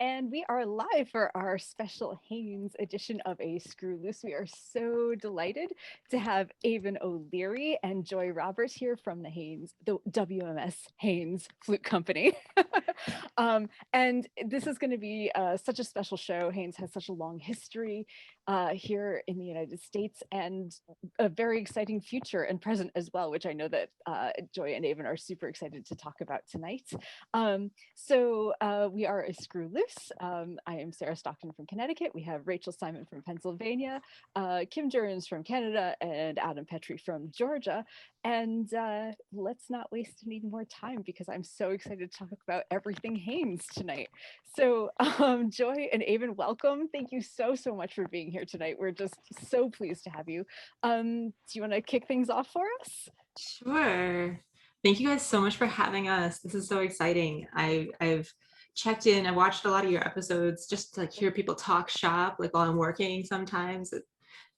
And we are live for our special Haynes edition of A Screw Loose. We are so delighted to have Aiven O'Leary and Joy Roberts here from the WMS Haynes Flute Company. And this is going to be such a special show. Haynes has such a long history here in the United States and a very exciting future and present as well, which I know that Joy and Aiven are super excited to talk about tonight. So we are A Screw Loose. I am Sarah Stockton from Connecticut. We have Rachel Simon from Pennsylvania, Kim Jurgens from Canada, and Adam Petrie from Georgia. And let's not waste any more time because I'm so excited to talk about everything Haynes tonight. So Joy and Aiven, welcome. Thank you so much for being here tonight. We're just so pleased to have you. Do you want to kick things off for us? Sure. Thank you guys so much for having us. This is so exciting. I've checked in. I watched a lot of your episodes just to hear people talk shop like while I'm working sometimes.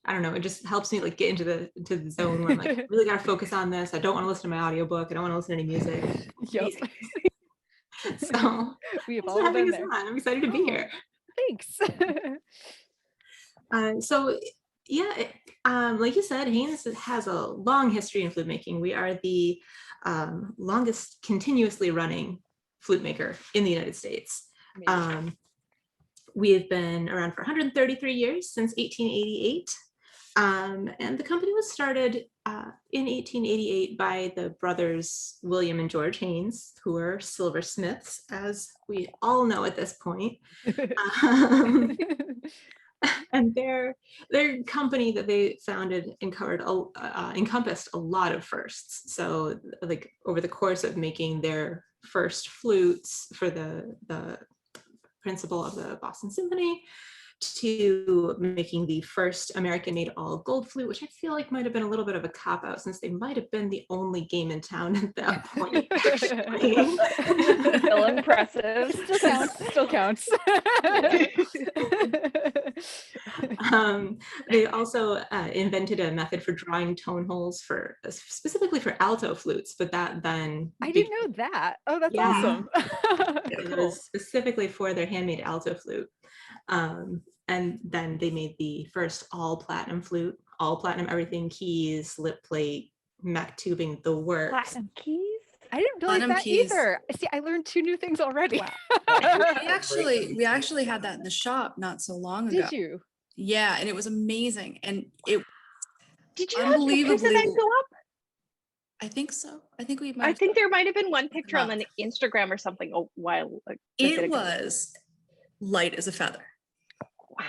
I don't know, it just helps me like get into the zone where I'm like, I really got to focus on this. I don't want to listen to my audiobook. I don't want to listen to any music. Yep. So we have all been there. I'm excited to be here. Thanks. So yeah, like you said, Haynes has a long history in flute making. We are the longest continuously running flute maker in the United States. We have been around for 133 years, since 1888. And the company was started in 1888 by the brothers William and George Haynes, who were silversmiths, as we all know at this point. And their company that they founded encompassed a lot of firsts. So like over the course of making their first flutes for the principal of the Boston Symphony, to making the first American-made all-gold flute, which I feel like might have been a little bit of a cop-out since they might have been the only game in town at that point. Still impressive. Still counts. They also invented a method for drawing tone holes specifically for alto flutes, but that then I didn't know that. Oh, that's awesome. It was specifically for their handmade alto flute. And then they made the first all platinum flute, all platinum everything, keys, lip plate, mech tubing, the works. Platinum keys? I didn't realize that either. See, I learned 2 new things already. Wow. we actually had that in the shop not so long ago. Did you? Yeah, and it was amazing. And it did you have pictures of that go up? I think so. I think there might have been one picture on the Instagram or something a while ago. It was light as a feather. Wow.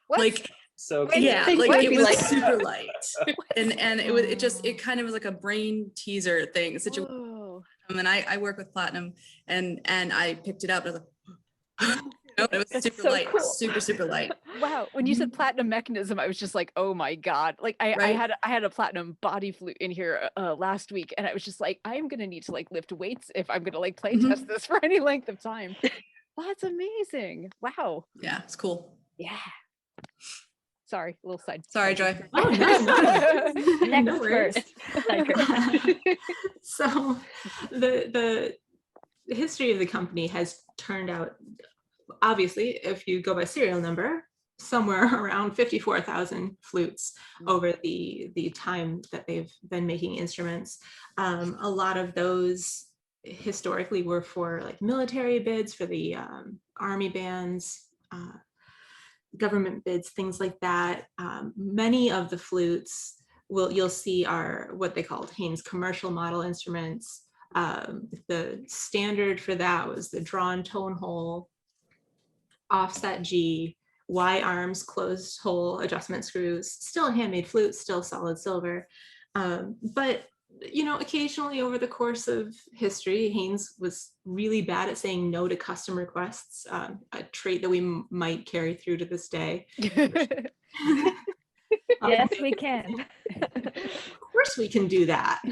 What? Like so yeah, like it was super light. and it kind of was like a brain teaser thing situation. And I work with platinum and I picked it up and I was like, no, it was super light, cool. super light. Wow. When you said platinum mechanism, I was just like, oh my God. Like I had a platinum body flute in here last week, and I was just like, I'm gonna need to like lift weights if I'm gonna like play test this for any length of time. That's amazing. Wow. Yeah, it's cool. Yeah. Sorry, a little side. Sorry, Joy. Oh, no. Next No worries. So the history of the company has turned out, obviously, if you go by serial number, somewhere around 54,000 flutes over the time that they've been making instruments. A lot of those historically were for like military bids, for the army bands, government bids, things like that. Many of the flutes you'll see are what they called Haynes commercial model instruments. The standard for that was the drawn tone hole, offset G, Y arms, closed hole adjustment screws, still a handmade flute, still solid silver. But you know, occasionally over the course of history, Haynes was really bad at saying no to custom requests, a trait that we might carry through to this day. Yes, we can. Of course we can do that.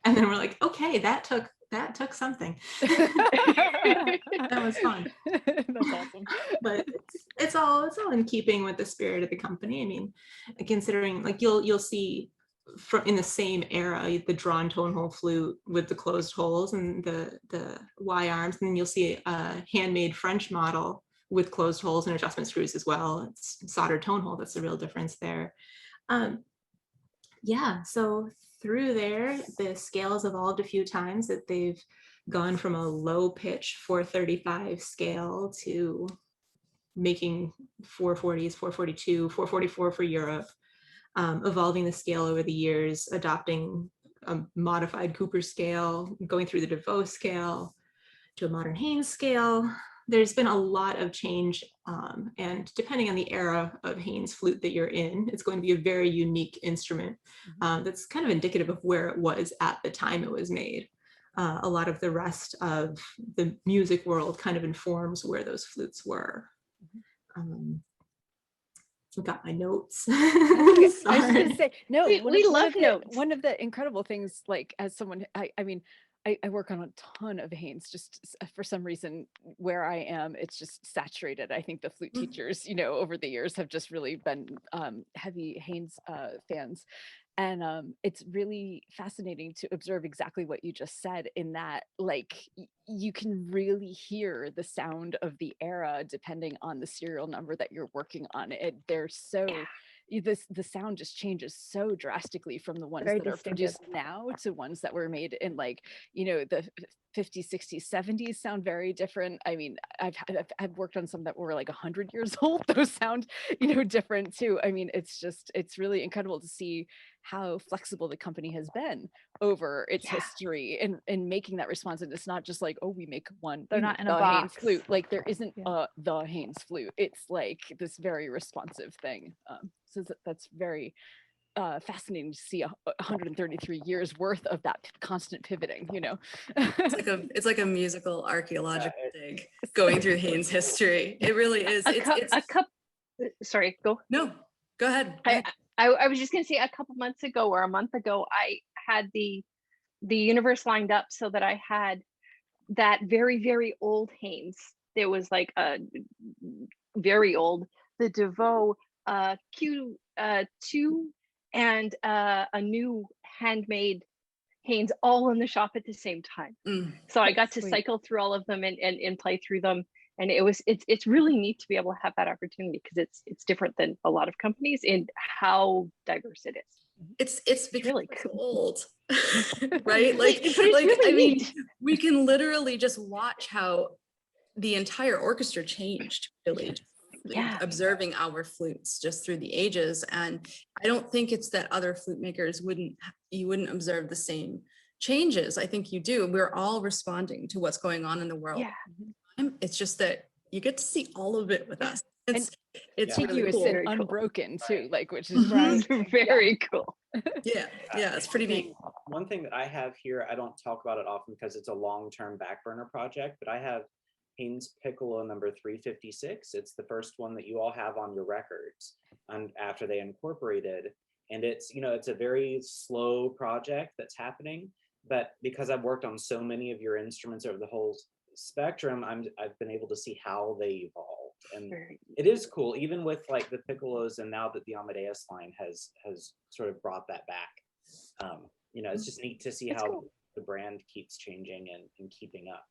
And then we're like, okay, that took something. That was fun. That's awesome. But it's all in keeping with the spirit of the company. I mean, considering like you'll see in the same era, the drawn tone hole flute with the closed holes and the Y arms, and then you'll see a handmade French model with closed holes and adjustment screws as well. It's soldered tone hole. That's the real difference there. Yeah, so through there, the scale has evolved a few times, that they've gone from a low pitch 435 scale to making 440s, 442, 444 for Europe, evolving the scale over the years, adopting a modified Cooper scale, going through the DeVoe scale to a modern Haynes scale. There's been a lot of change, and depending on the era of Haynes flute that you're in, it's going to be a very unique instrument that's kind of indicative of where it was at the time it was made. A lot of the rest of the music world kind of informs where those flutes were. I've got my notes. I was going to say, no, we love notes. One of the incredible things, like as someone, I mean, I work on a ton of Haynes, just for some reason where I am, it's just saturated. I think the flute teachers, over the years have just really been heavy Haynes fans. And it's really fascinating to observe exactly what you just said, in that, like, you can really hear the sound of the era depending on the serial number that you're working on. They're so... the sound just changes so drastically from the ones that are produced now to ones that were made in, like, the 50s, 60s, 70s sound very different. I mean, I've worked on some that were like 100 years old. Those sound, different too. I mean, it's really incredible to see how flexible the company has been over its history in making that response. And it's not just like, oh, we make one. They're not in a the box. Haynes flute. Like, there isn't the Haynes flute. It's like this very responsive thing. So that's very fascinating to see 133 years worth of that constant pivoting. It's like a musical archaeological dig going through Haynes history. It really is. Sorry, go. No, go ahead. I was just going to say, a couple months ago or a month ago, I had the universe lined up so that I had that very, very old Haynes. It was like a very old, the DeVoe Q2 and a new handmade Haynes, all in the shop at the same time. So I got to cycle through all of them and play through them. And it's really neat to be able to have that opportunity, because it's different than a lot of companies in how diverse it is. It's really cool. Right? Like, really I mean, we can literally just watch how the entire orchestra changed, really. Observing our flutes just through the ages. And I don't think it's that other flute makers wouldn't observe the same changes. I think you do. We're all responding to what's going on in the world. It's just that you get to see all of it with us. It's really cool. And unbroken too, like, which is very cool. It's pretty neat. One thing that I have here, I don't talk about it often because it's a long-term back burner project, but I have Haynes Piccolo number 356. It's the first one that you all have on your records, and after they incorporated, and it's it's a very slow project that's happening, but because I've worked on so many of your instruments over the whole spectrum, I've been able to see how they evolved, and it is cool, even with like the Piccolos, and now that the Amadeus line has sort of brought that back. It's just neat to see how the brand keeps changing and keeping up.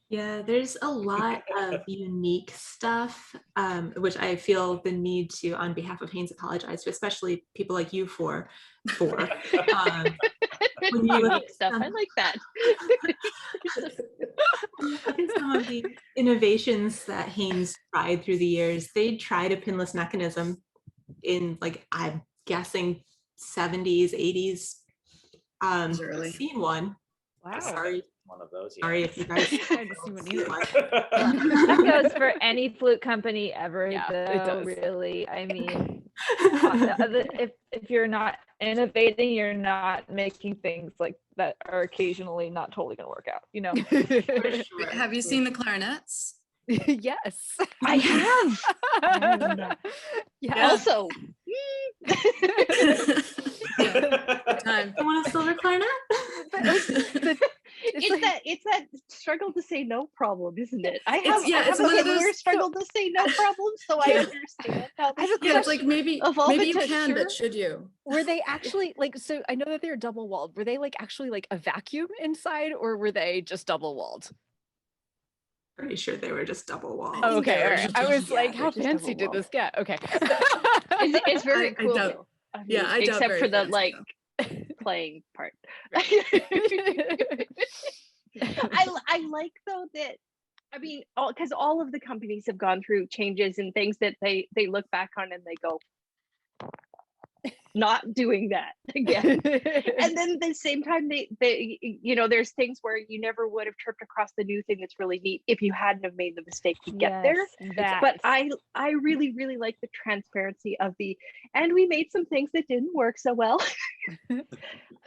Yeah, there's a lot of unique stuff, which I feel the need to, on behalf of Haynes, apologize to, especially people like you for. When you look at stuff, I like that. Look at some of the innovations that Haynes tried through the years. They tried a pinless mechanism in, like, I'm guessing 70s, 80s. Early. Seen one. Wow. Sorry. One of those. Sorry if you guys that goes for any flute company ever. It though, does. Really. I mean, if you're not innovating, you're not making things like that are occasionally not totally going to work out. Have you seen the clarinets? Yes, I have. Also, Time. You want a silver clarinet? It's that struggle to say no problem, isn't it? I have it's a one of those similar struggle to say no problem, so I understand how. It's like maybe you can, but should you? Were they actually like? So I know that they're double walled. Were they like actually like a vacuum inside, or were they just double walled? Pretty sure they were just double walls. Oh, okay, all they're right. just- I was yeah, like, they're how just fancy double did this get? Okay. It's very I cool. doubt- though. I mean, yeah, I doubt except very for the fancy, like though. playing part. I I like though that, I mean, because all of the companies have gone through changes and things that they look back on and they go, not doing that again. And then at the same time, they you know, there's things where you never would have tripped across the new thing that's really neat if you hadn't have made the mistake to get there. But I really, really like the transparency of and we made some things that didn't work so well.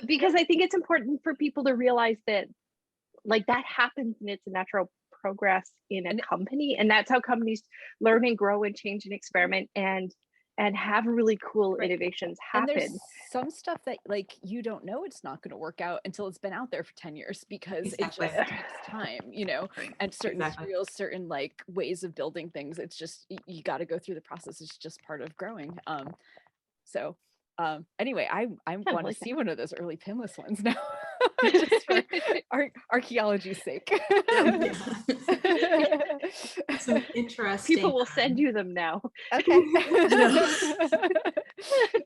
Because I think it's important for people to realize that like that happens and it's a natural progress in a company, and that's how companies learn and grow and change and experiment and have really cool innovations happen. And there's some stuff that like you don't know it's not going to work out until it's been out there for 10 years because Exactly. it just takes time, you know, and certain materials, certain like ways of building things. It's just you got to go through the process. It's just part of growing. Anyway, I want to see one of those early pinless ones now, just for archaeology's sake. Some interesting. People will send you them now. Okay.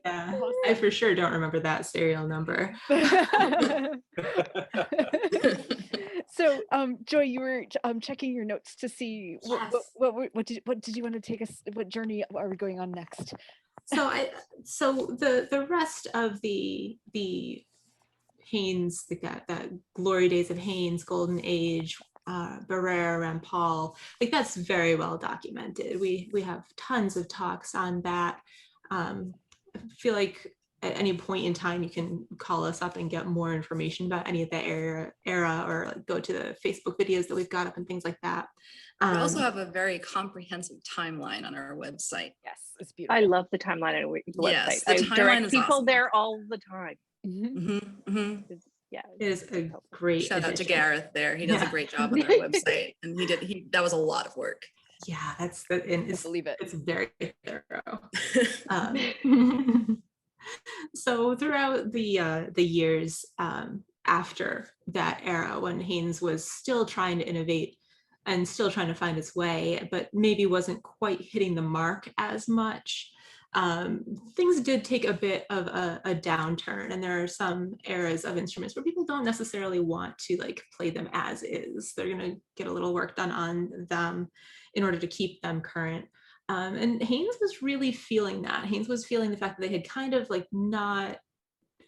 Yeah, I for sure don't remember that serial number. So, Joy, you were checking your notes to see what did you want to take us? What journey are we going on next? So the rest of the Haynes, that glory days of Haynes, golden age, Barrère, Rampal, like that's very well documented. We have tons of talks on that. I feel like at any point in time you can call us up and get more information about any of that era, or like go to the Facebook videos that we've got up and things like that. We also have a very comprehensive timeline on our website. Yes, it's beautiful. I love the timeline on the Yes, website. the I timeline direct is people awesome. there all the time. Yeah, it is a great shout out to addition. Gareth there. He does a great job on our website, and that was a lot of work. Yeah, and believe it. It's very thorough. So throughout the years after that era, when Haynes was still trying to innovate and still trying to find its way, but maybe wasn't quite hitting the mark as much, things did take a bit of a downturn, and there are some eras of instruments where people don't necessarily want to like play them as is. They're going to get a little work done on them in order to keep them current. And Haynes was really feeling that. Haynes was feeling the fact that they had kind of like not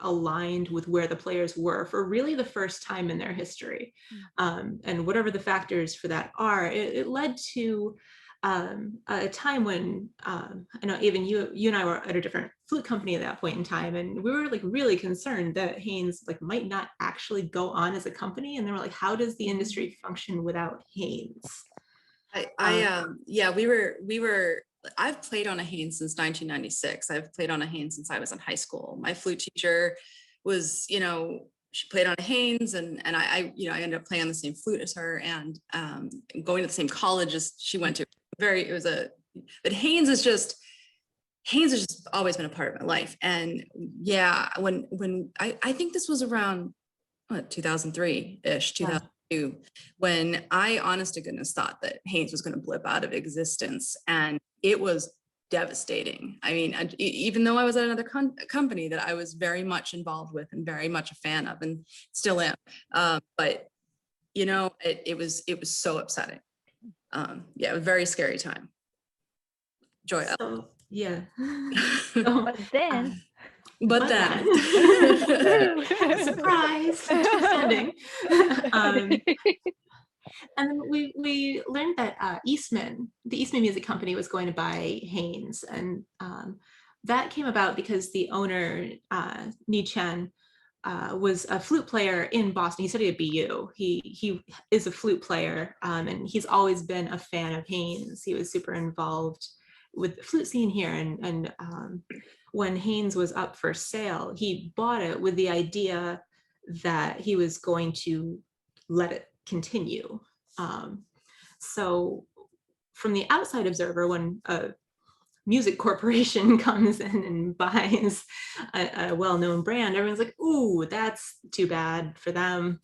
aligned with where the players were for really the first time in their history. And whatever the factors for that are, it led to a time when I know, Aiven, you and I were at a different flute company at that point in time, and we were like really concerned that Haynes like might not actually go on as a company. And they were like, how does the industry function without Haynes? I've played on a Haynes since 1996. I've played on a Haynes since I was in high school. My flute teacher was, she played on a Haynes, and I ended up playing on the same flute as her, and going to the same college as she went to. But Haynes has just always been a part of my life. And yeah, when I think this was around 2003-ish, 2002, when I honest to goodness thought that Haynes was going to blip out of existence, and it was devastating. I mean, even though I was at another company that I was very much involved with and very much a fan of, and still am, but it was so upsetting. It was a very scary time. Joy. Yeah. But then surprise, ending. And then we learned that the Eastman Music Company was going to buy Haynes, and that came about because the owner, Ni Chen, was a flute player in Boston. He studied at BU. He is a flute player, and he's always been a fan of Haynes. He was super involved with the flute scene here, and when Haynes was up for sale, he bought it with the idea that he was going to let it continue. So from the outside observer, when a music corporation comes in and buys a well-known brand, everyone's like, ooh, that's too bad for them.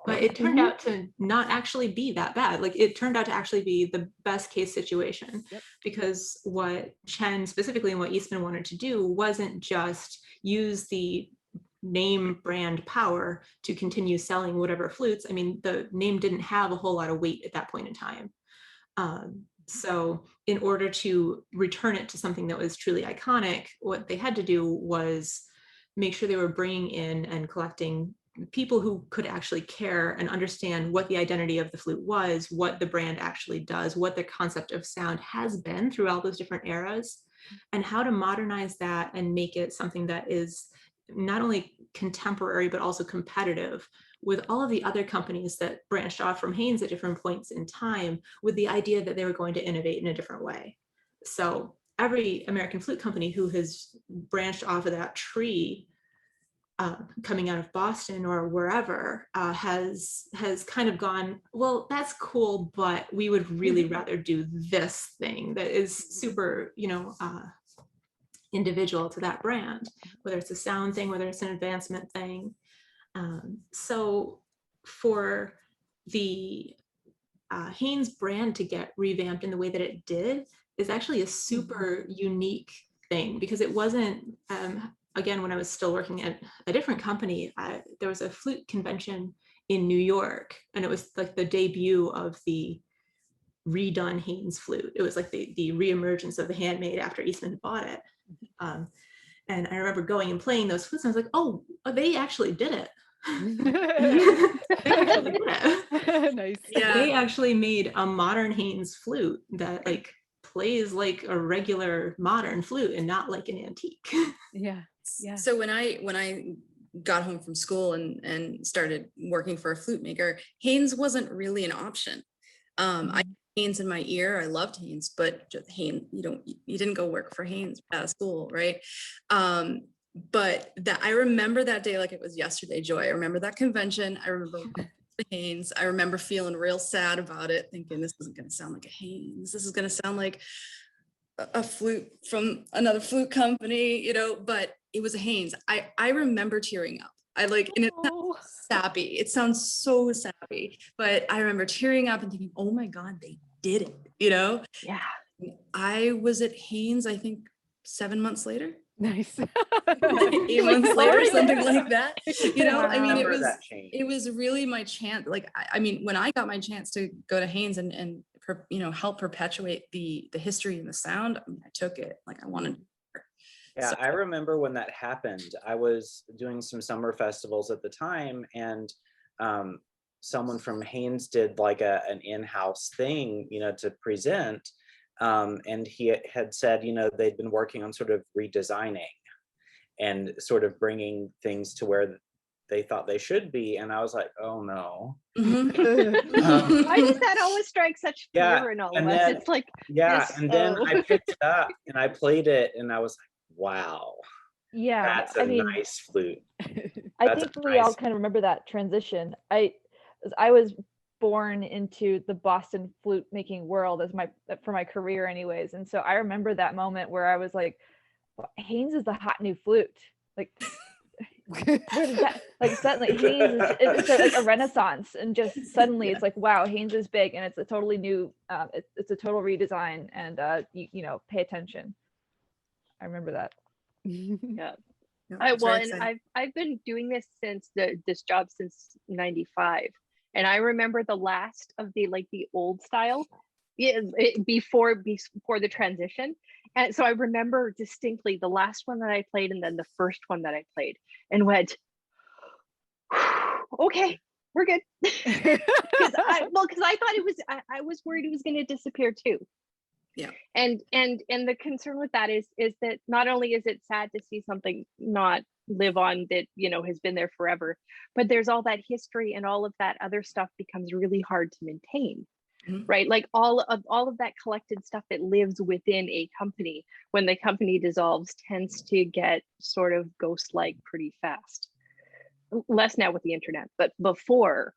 But it turned out to not actually be that bad. Like, it turned out to actually be the best case situation, because what Chen specifically and what Eastman wanted to do wasn't just use the name brand power to continue selling whatever flutes. I mean, the name didn't have a whole lot of weight at that point in time. So in order to return it to something that was truly iconic, what they had to do was make sure they were bringing in and collecting people who could actually care and understand what the identity of the flute was, what the brand actually does, what the concept of sound has been through all those different eras, and how to modernize that and make it something that is not only contemporary, but also competitive with all of the other companies that branched off from Haynes at different points in time, with the idea that they were going to innovate in a different way. So every American flute company who has branched off of that tree, coming out of Boston or wherever, has kind of gone, well, that's cool, but we would really rather do this thing that is super, individual to that brand, whether it's a sound thing, whether it's an advancement thing. So for the Haynes brand to get revamped in the way that it did is actually a super unique thing, because it wasn't, again, when I was still working at a different company, there was a flute convention in New York, and it was like the debut of the redone Haynes flute. It was like the reemergence of the handmade after Eastman had bought it. And I remember going and playing those flutes, and I was like, oh, they actually did it. They actually did it. Nice. Yeah. They actually made a modern Haynes flute that like plays like a regular modern flute and not like an antique. Yeah. So when I got home from school and started working for a flute maker, Haynes wasn't really an option. I had Haynes in my ear. I loved Haynes, but just Haynes, you didn't go work for Haynes out of school, right? But that I remember that day like it was yesterday, Joy. I remember that convention. I remember the Haynes. I remember feeling real sad about it, thinking this isn't going to sound like a Haynes. This is going to sound like a flute from another flute company, but it was a Haynes. I remember tearing up. And it sounds sappy. It sounds so sappy, but I remember tearing up and thinking, oh my God, they did it, Yeah. I was at Haynes, I think 7 months later. Nice. 8 months later, something like that. I mean, it was really my chance. Like, I mean, when I got my chance to go to Haynes and help perpetuate the history and the sound, I took it. Like, I wanted. Yeah, I remember when that happened. I was doing some summer festivals at the time, and someone from Haynes did like an in-house thing, to present. And he had said, they'd been working on sort of redesigning and sort of bringing things to where they thought they should be. And I was like, oh no. Why does that always strike such fear in all of us? It's like, and then I picked it up and I played it, and I was like, wow. Yeah, that's a nice flute. I think we all kind of remember that transition. I was born into the Boston flute making world for my career anyways, and so I remember that moment where I was like, Haynes is the hot new flute. Like, where did that, like, suddenly Haynes is like a renaissance, and just suddenly it's like, wow, Haynes is big, and it's a totally new it's a total redesign, and pay attention. I remember that. Yeah. And I've been doing this this job since 95, and I remember the last of the old style, before the transition, and so I remember distinctly the last one that I played and then the first one that I played, and went, okay, we're good, because I thought I was worried it was going to disappear too. Yeah. And the concern with that is that not only is it sad to see something not live on that has been there forever, but there's all that history, and all of that other stuff becomes really hard to maintain. Right? Like all of that collected stuff that lives within a company, when the company dissolves, tends to get sort of ghost-like pretty fast. Less now with the internet, but before,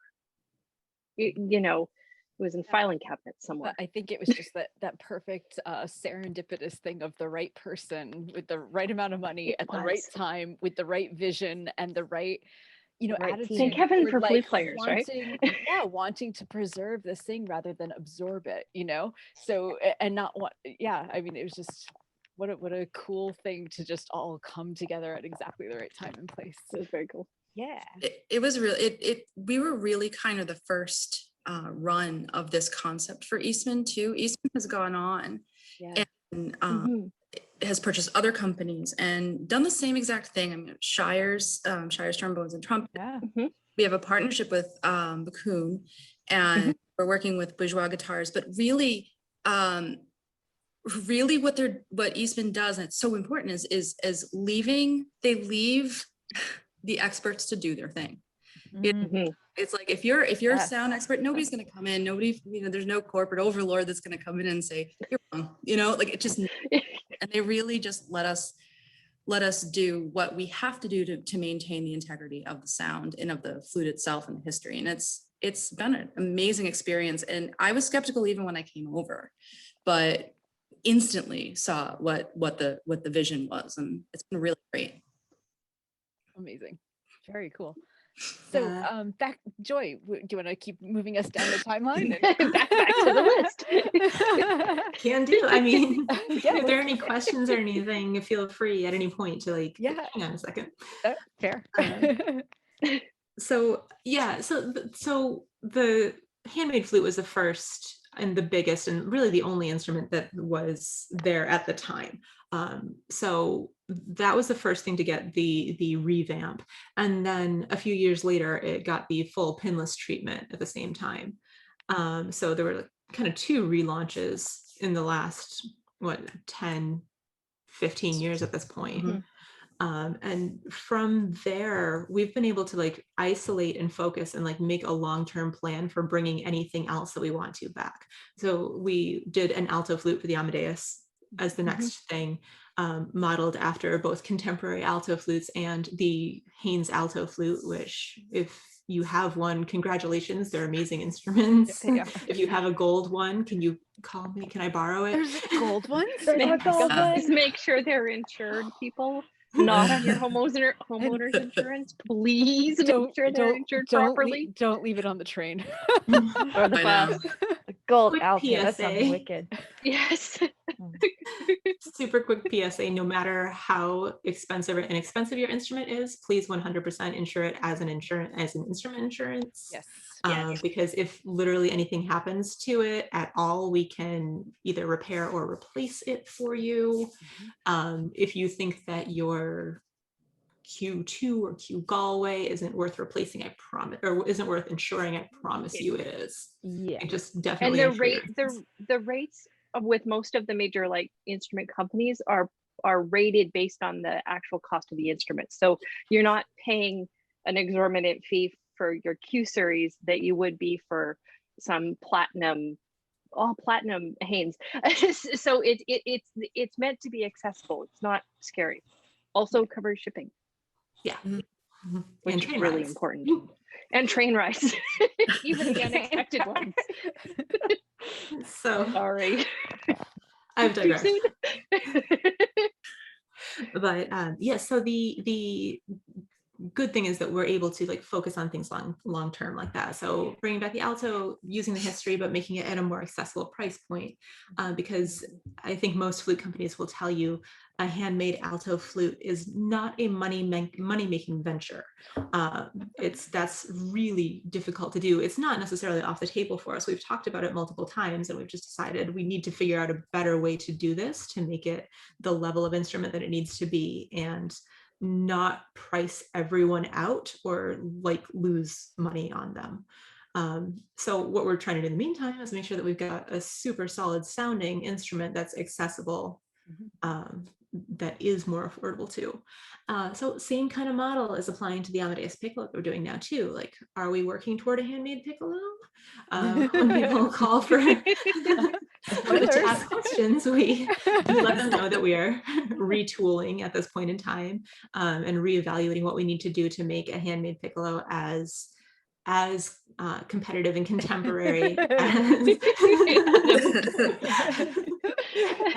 It was in filing cabinets somewhere. I think it was just that perfect serendipitous thing of the right person with the right amount of money at the right time with the right vision and the right, Right attitude. Thank heaven for like flute players, right? wanting to preserve this thing rather than absorb it, So, and not what, I mean, it was just, what a cool thing to just all come together at exactly the right time and place. It was very cool. Yeah. It was really, we were really kind of the first run of this concept for Eastman too. Eastman has gone on and has purchased other companies and done the same exact thing. I mean, Shire's Trombones and Trumpet. Yeah. We have a partnership with Bakun, and we're working with Bourgeois Guitars, but really what Eastman does, and it's so important, is they leave the experts to do their thing. It's like if you're a sound expert, nobody's going to come in. There's no corporate overlord that's going to come in and say you're wrong. Like it just, and they really just let us do what we have to do to maintain the integrity of the sound and of the flute itself and the history. And it's been an amazing experience. And I was skeptical even when I came over, but instantly saw what the vision was, and it's been really great. Amazing. Very cool. So back, Joy, do you want to keep moving us down the timeline? And back to the list. Can do. I mean, if there are any questions or anything, feel free at any point to hang on a second. Fair. So the handmade flute was the first and the biggest and really the only instrument that was there at the time. So that was the first thing to get the revamp. And then a few years later, it got the full pinless treatment at the same time. So there were kind of two relaunches in the last, 10, 15 years at this point. And from there, we've been able to isolate and focus and make a long-term plan for bringing anything else that we want to back. So we did an alto flute for the Amadeus as the next thing, modeled after both contemporary alto flutes and the Haynes alto flute, which if you have one, congratulations, they're amazing instruments. If you have a gold one, can you call me? Can I borrow it? There's gold ones? Please make sure they're insured, people. Not on your homeowner's insurance. Please make sure they're insured properly. Don't leave it on the train. Or the bus. Gold alto, that sounds wicked. Yes. Super quick PSA, no matter how expensive or inexpensive your instrument is, please 100% insure it as an instrument insurance. Yes. Because if literally anything happens to it at all, we can either repair or replace it for you. If you think that your Q2 or Q Galway isn't worth replacing, I promise, or isn't worth insuring, I promise you it is. Yeah. And just definitely. And the rates with most of the major instrument companies are rated based on the actual cost of the instrument. So you're not paying an exorbitant fee for your Q series that you would be for some platinum Haynes. So it's meant to be accessible. It's not scary. Also covers shipping. Yeah. Which is really important. And train rides, even the unexpected ones. So sorry, I've digressed. But so the good thing is that we're able to focus on things long term like that. So bringing back the alto, using the history, but making it at a more accessible price point, because I think most flute companies will tell you a handmade alto flute is not a money making venture. That's really difficult to do. It's not necessarily off the table for us. We've talked about it multiple times, and we've just decided we need to figure out a better way to do this to make it the level of instrument that it needs to be, and not price everyone out or lose money on them. So what we're trying to do in the meantime is make sure that we've got a super solid sounding instrument that's accessible, that is more affordable too. So same kind of model is applying to the Amadeus Piccolo that we're doing now too. Are we working toward a handmade Piccolo? When people call for to ask questions, we let them know that we are retooling at this point in time, and reevaluating what we need to do to make a handmade Piccolo as as competitive and contemporary as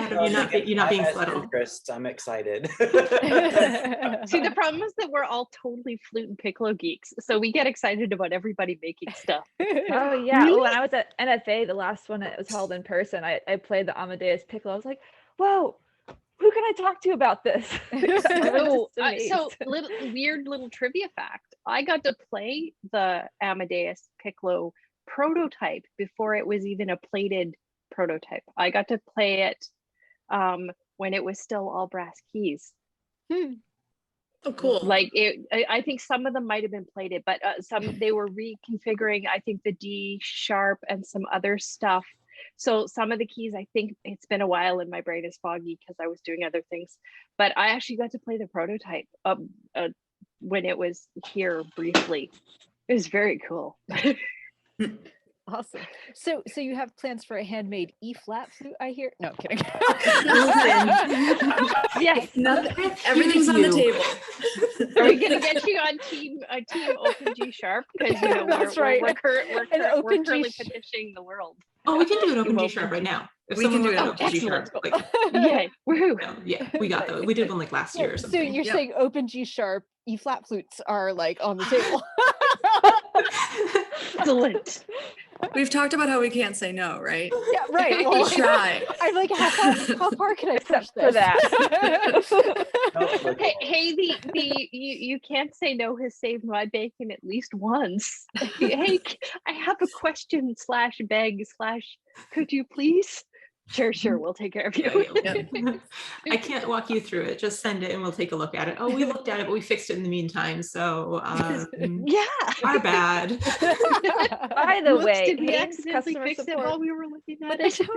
you're not being subtle. Interest, I'm excited. See, the problem is that we're all totally flute and piccolo geeks, so we get excited about everybody making stuff. Oh yeah. When I was at NFA, the last one that was held in person, I played the Amadeus Piccolo. I was like, whoa, who can I talk to about this? So weird little trivia fact. I got to play the Amadeus Piccolo prototype before it was even a plated prototype. I got to play it when it was still all brass keys. Oh, cool. Like I think some of them might have been plated, but some they were reconfiguring, I think, the D sharp and some other stuff. So some of the keys, I think it's been a while and my brain is foggy because I was doing other things, but I actually got to play the prototype when it was here briefly. It was very cool. Awesome. So you have plans for a handmade E-flat flute, I hear? No, I'm kidding. Yes. Everything's on the table. Are we gonna get you on team Open G sharp? Because That's right. We're currently petitioning the world. Oh, we can do an Open G sharp right now. If we can do an it. Open G sharp. Yay! Woohoo! Yeah, we got that. We did one like last year or something. So you're saying Open G sharp E-flat flutes are like on the table. Excellent. We've talked about how we can't say no, right? Yeah, right. We'll try. I'm like, how far can I push for this? that? Hey, you can't say no has saved my bacon at least once. Hey, I have a question / beg / could you please? Sure, we'll take care of you. I can't walk you through it. Just send it and we'll take a look at it. Oh, we looked at it, but we fixed it in the meantime. So yeah, our bad. By the way, did we Haynes accidentally customer fix support. it while we were looking at That's it?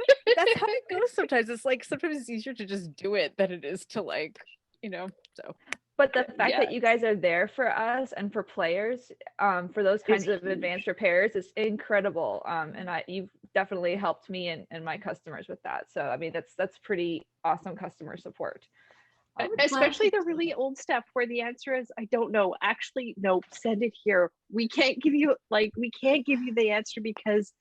how it goes sometimes. It's like sometimes it's easier to just do it than it is to so. But the fact that you guys are there for us and for players, for those kinds of advanced repairs is incredible. And you've definitely helped me and my customers with that. So I mean, that's pretty awesome customer support. Especially the really old stuff where the answer is, I don't know. Actually, no, send it here. We can't give you the answer because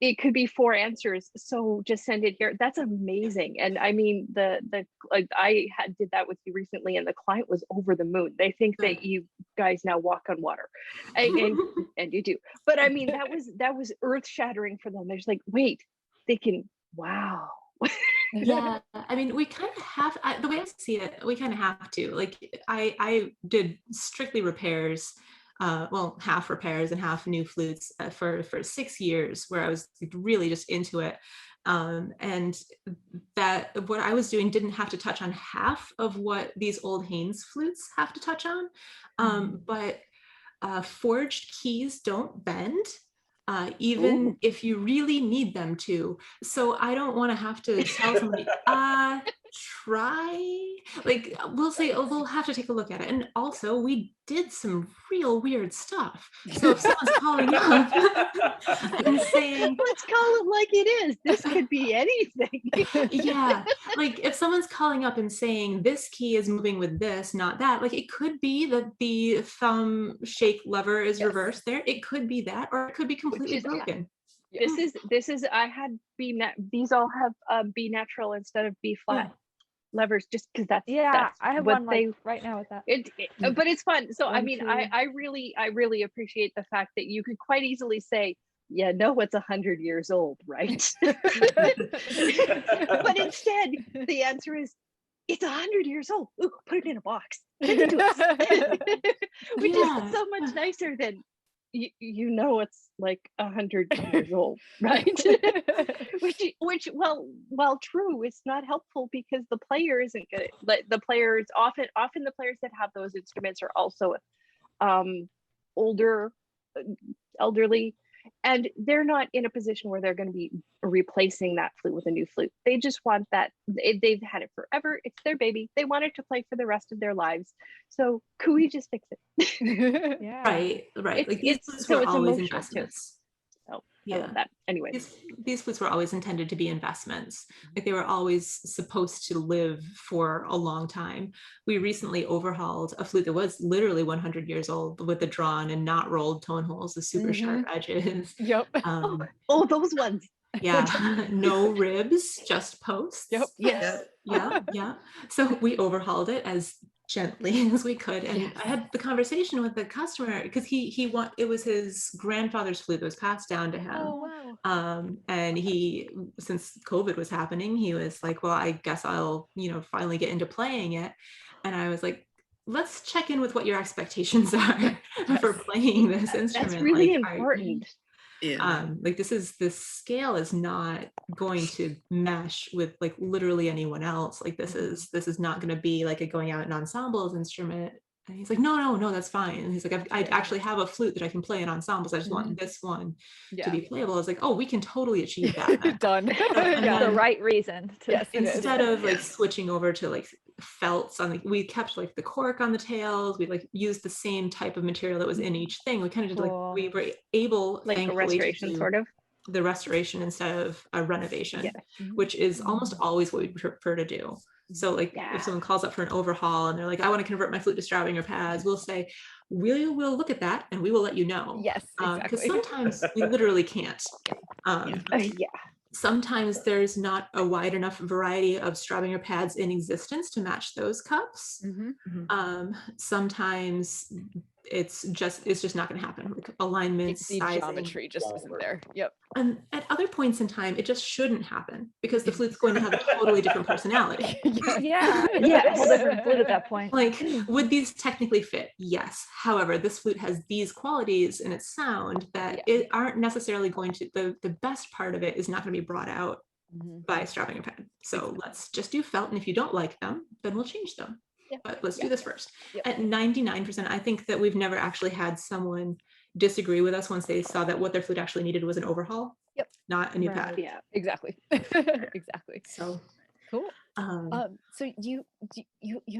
it could be 4 answers, so just send it here. That's amazing. And I mean, I did that with you recently, and the client was over the moon. They think that you guys now walk on water, and you do. But I mean, that was earth shattering for them. They're just like, wait, they can. Wow. Yeah, I mean, we kind of have the way I see it. We kind of have to. Like, I did strictly repairs. Half repairs and half new flutes for 6 years, where I was really just into it. And that what I was doing didn't have to touch on half of what these old Haynes flutes have to touch on. But forged keys don't bend, even if you really need them to. So I don't want to have to tell somebody, try. Like, we'll say, we'll have to take a look at it. And also, we did some real weird stuff. So if someone's calling up and saying, let's call it like it is. This could be anything. Yeah, like if someone's calling up and saying this key is moving with this, not that, like it could be that the thumb shake lever is reversed there. It could be that, or it could be completely broken. This is I had these all have B natural instead of B flat levers, just because that's I have one right now with that. But it's fun. So I mean, I really appreciate the fact that you could quite easily say, yeah, no, it's 100 years old, right? But instead, the answer is, it's 100 years old. Ooh, put it in a box. Send it to us. Which is so much nicer than it's like 100 years old, right? which well true, it's not helpful because the player isn't good. The players often the players that have those instruments are also older, elderly, and they're not in a position where they're going to be replacing that flute with a new flute. They just want that. They've had it forever. It's their baby. They want it to play for the rest of their lives. So could we just fix it? Right. Like, it's always investments. I love that. Anyway, these flutes were always intended to be investments. Like they were always supposed to live for a long time. We recently overhauled a flute that was literally 100 years old with the drawn and not rolled tone holes, the super sharp edges. Yep. oh, those ones. Yeah, no ribs, just posts. Yep. Yes. Yeah. So we overhauled it as gently as we could, and I had the conversation with the customer because it was his grandfather's flute that was passed down to him. Oh wow. And he, since COVID was happening, he was like, well, I guess I'll finally get into playing it. And I was like, let's check in with what your expectations are for playing this instrument. That's really important. Like this scale is not going to mesh with like literally anyone else. Like this is not going to be like a going out in ensembles instrument. And he's like, no, that's fine. And he's like, I actually have a flute that I can play in ensembles. I just want this one to be playable. I was like, oh, we can totally achieve that. Done. The right reason. Instead of like switching over to like felts we kept like the cork on the tails. We like used the same type of material that was in each thing. We kind of did like we were able like a restoration sort of. The restoration instead of a renovation, which is almost always what we prefer to do. So like if someone calls up for an overhaul and they're like, I want to convert my flute to Stroudinger pads, we'll say, we'll look at that and we will let you know. Yes, exactly. Because sometimes we literally can't. Sometimes there's not a wide enough variety of Stroudinger pads in existence to match those cups. Sometimes it's just not going to happen. Like alignment, the sizing, geometry just isn't there. Yep. And at other points in time, it just shouldn't happen because the flute's going to have a totally different personality. A whole different flute at that point. Like, would these technically fit? Yes. However, this flute has these qualities in its sound that it aren't necessarily going to. The best part of it is not going to be brought out by Stroudinger pad. So let's just do felt, and if you don't like them, then we'll change them. But let's do this first. At 99%, I think that we've never actually had someone disagree with us once they saw that what their flute actually needed was an overhaul, not a new pad. Yeah, exactly. Exactly. So cool. So you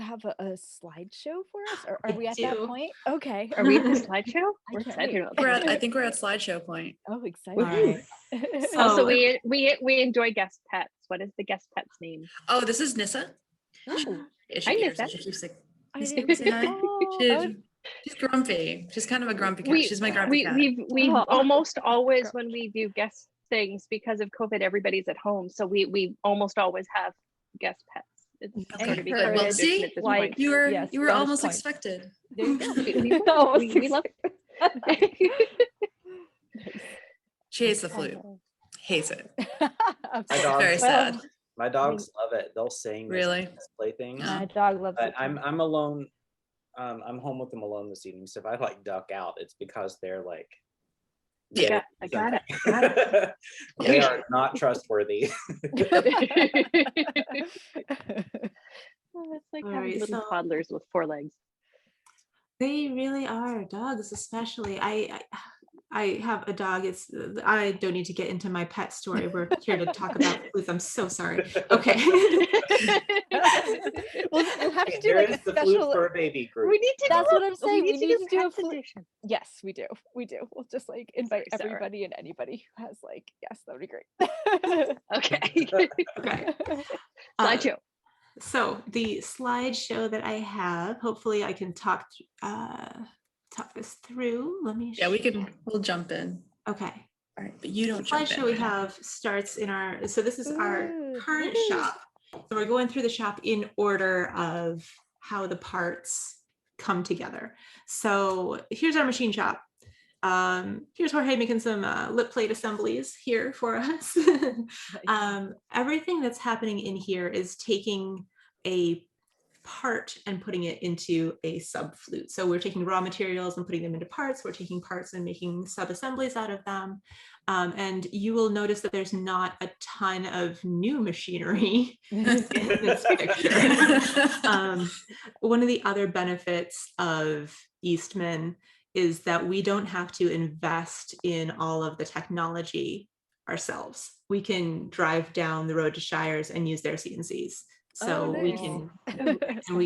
have a slideshow for us, or are we at that point? Okay. Are we at the slideshow? We're excited about that. I think we're at slideshow point. Oh, exciting. Right. So we enjoy guest pets. What is the guest pet's name? Oh, this is Nissa. Oh, Hi, Nissa. She's grumpy. She's kind of a grumpy cat. She's my grumpy cat. We've almost always, when we do guest things, because of COVID, everybody's at home, so we almost always have guest pets. It's sort of become well, see, at this point. you were almost expected. We love. She hates the flute. Hates it. Very sad. My dogs love it. They'll sing. Really? Play things. My dog loves it. I'm alone. I'm home with them alone this evening. So if I like duck out, it's because they're like. I got it. They are not trustworthy. It's like having little toddlers with 4 legs. They really are, dogs especially. I have a dog. I don't need to get into my pet story. We're here to talk about flutes. I'm so sorry. Okay. We'll have to do like a the special flute for a baby group. We need to. That's what I'm saying. We need to do a pets flute edition. Yes, we do. We'll just like invite everybody and anybody who has like, yes, that would be great. Okay. Okay. Slideshow. So the slideshow that I have, hopefully I can talk this through. Let me. Yeah, we'll jump in. Okay. All right, but you don't. The slideshow we have starts in our. So this is our current shop. So we're going through the shop in order of how the parts come together. So here's our machine shop. Here's Jorge making some lip plate assemblies here for us. Everything that's happening in here is taking a part and putting it into a sub flute. So we're taking raw materials and putting them into parts. We're taking parts and making sub assemblies out of them. And you will notice that there's not a ton of new machinery in this picture. One of the other benefits of Eastman is that we don't have to invest in all of the technology ourselves. We can drive down the road to Shires and use their CNCs. So we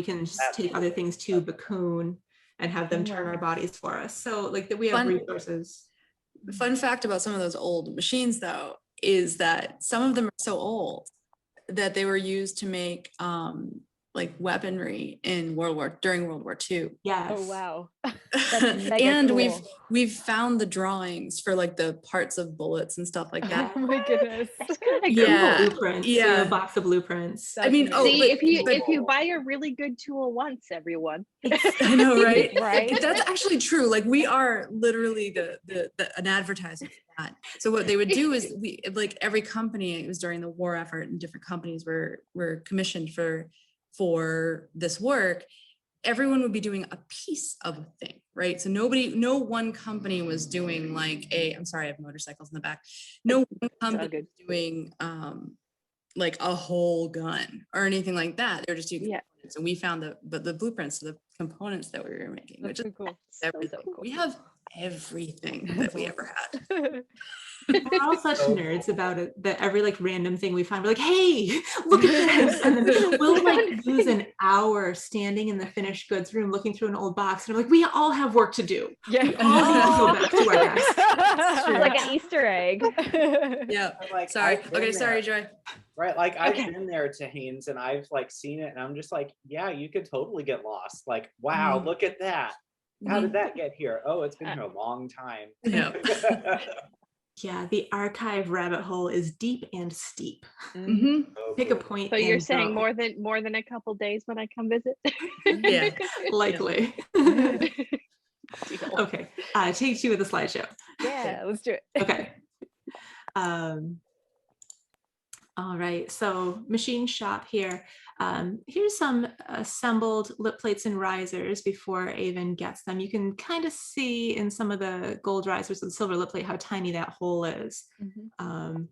can take other things to Bakun and have them turn our bodies for us. So like that we have resources. Fun fact about some of those old machines, though, is that some of them are so old that they were used to make like weaponry during World War II. Yes. Oh wow. And Cool. we've found the drawings for like the parts of bullets and stuff like that. Oh my goodness. That's kind of Yeah. cool. Blueprints. Yeah. We have a box of blueprints. That's I mean, amazing. See, but if you buy a really good tool once, everyone. I know, right? Right. But that's actually true. Like we are literally an advertisement for that. So what they would do is every company, it was during the war effort, and different companies were commissioned for this work. Everyone would be doing a piece of a thing, right? So no one company was doing like I'm sorry, I have motorcycles in the back. No one company was doing like a whole gun or anything like that. They were just doing components. And we found the blueprints of the components that we were making, which is cool. everything. So cool. We have everything that we ever had. We're all such nerds about it that every like random thing we find, we're like, hey, look at this. And then we'll like lose an hour standing in the finished goods room looking through an old box. And I'm like, we all have work to do. Yeah. We all need to go back to our desk. Like an Easter egg. Yeah. Like, sorry. Okay, sorry, Joy. Right, like I've been there to Haynes and I've like seen it and I'm just like, yeah, you could totally get lost. Like, wow, look at that. How did that get here? Oh, it's been here a long time. Yeah. Yeah, the archive rabbit hole is deep and steep. Mm-hmm. So Pick a cool. point. So you're and saying go. more than a couple days when I come visit? Yeah. Likely. Okay, take 2 of the slideshow. Yeah, let's do it. Okay. All right, so machine shop here. Here's some assembled lip plates and risers before Aiven gets them. You can kind of see in some of the gold risers and silver lip plate how tiny that hole is. In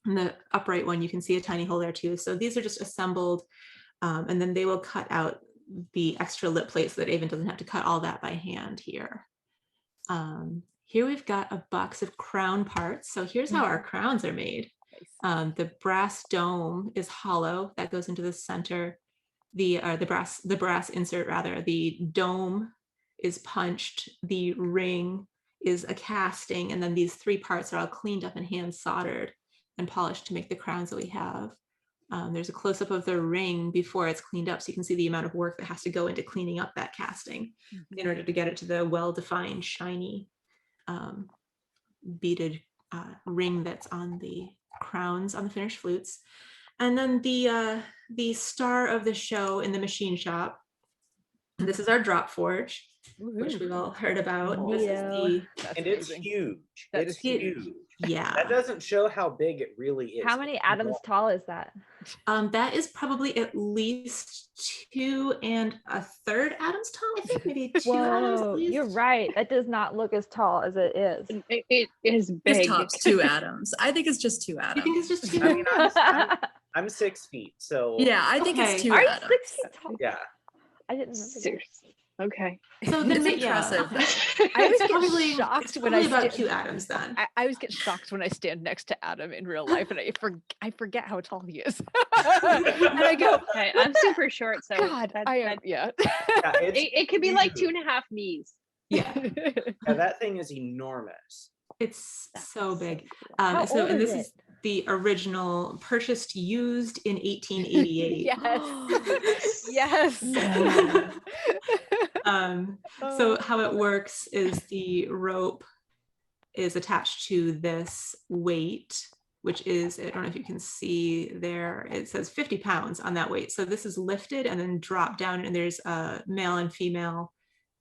the upright one, you can see a tiny hole there too. So these are just assembled, and then they will cut out the extra lip plates so that Aiven doesn't have to cut all that by hand here. Here we've got a box of crown parts. So here's how our crowns are made. The brass dome is hollow, that goes into the center. The brass insert rather. The dome is punched. The ring is a casting, and then these 3 parts are all cleaned up and hand soldered and polished to make the crowns that we have. There's a close-up of the ring before it's cleaned up, so you can see the amount of work that has to go into cleaning up that casting in order to get it to the well-defined, shiny, beaded ring that's on the crowns on the finished flutes. And then the star of the show in the machine shop, this is our drop forge, which we've all heard about. This is and it's huge. It's huge. Yeah. That doesn't show how big it really is. How many atoms tall is that? That is probably at least 2 1/3 atoms tall. I think maybe 2 atoms at least. You're right. That does not look as tall as it is. It is big. His top's 2 atoms. I think it's just 2 atoms. You think it's just 2? I mean, I'm 6 feet, so yeah, I think it's 2 Are you atoms. 6 feet tall? yeah. I didn't remember. Seriously. Okay. So then, It's impressive. I always It's probably- get shocked it's when I probably about stand- 2 atoms then. I always get shocked when I stand next to Adam in real life, and I forget how tall he is. And I go, Okay, I'm super short, so God, I am. Yeah. Yeah, it could be like 2.5 knees. Yeah, yeah, that thing is enormous. it's so big. How So old and is this it? is the original, purchased used in 1888. Yes. So how it works is the rope is attached to this weight, which is, I don't know if you can see there, it says 50 pounds on that weight. So this is lifted and then dropped down, and there's male and female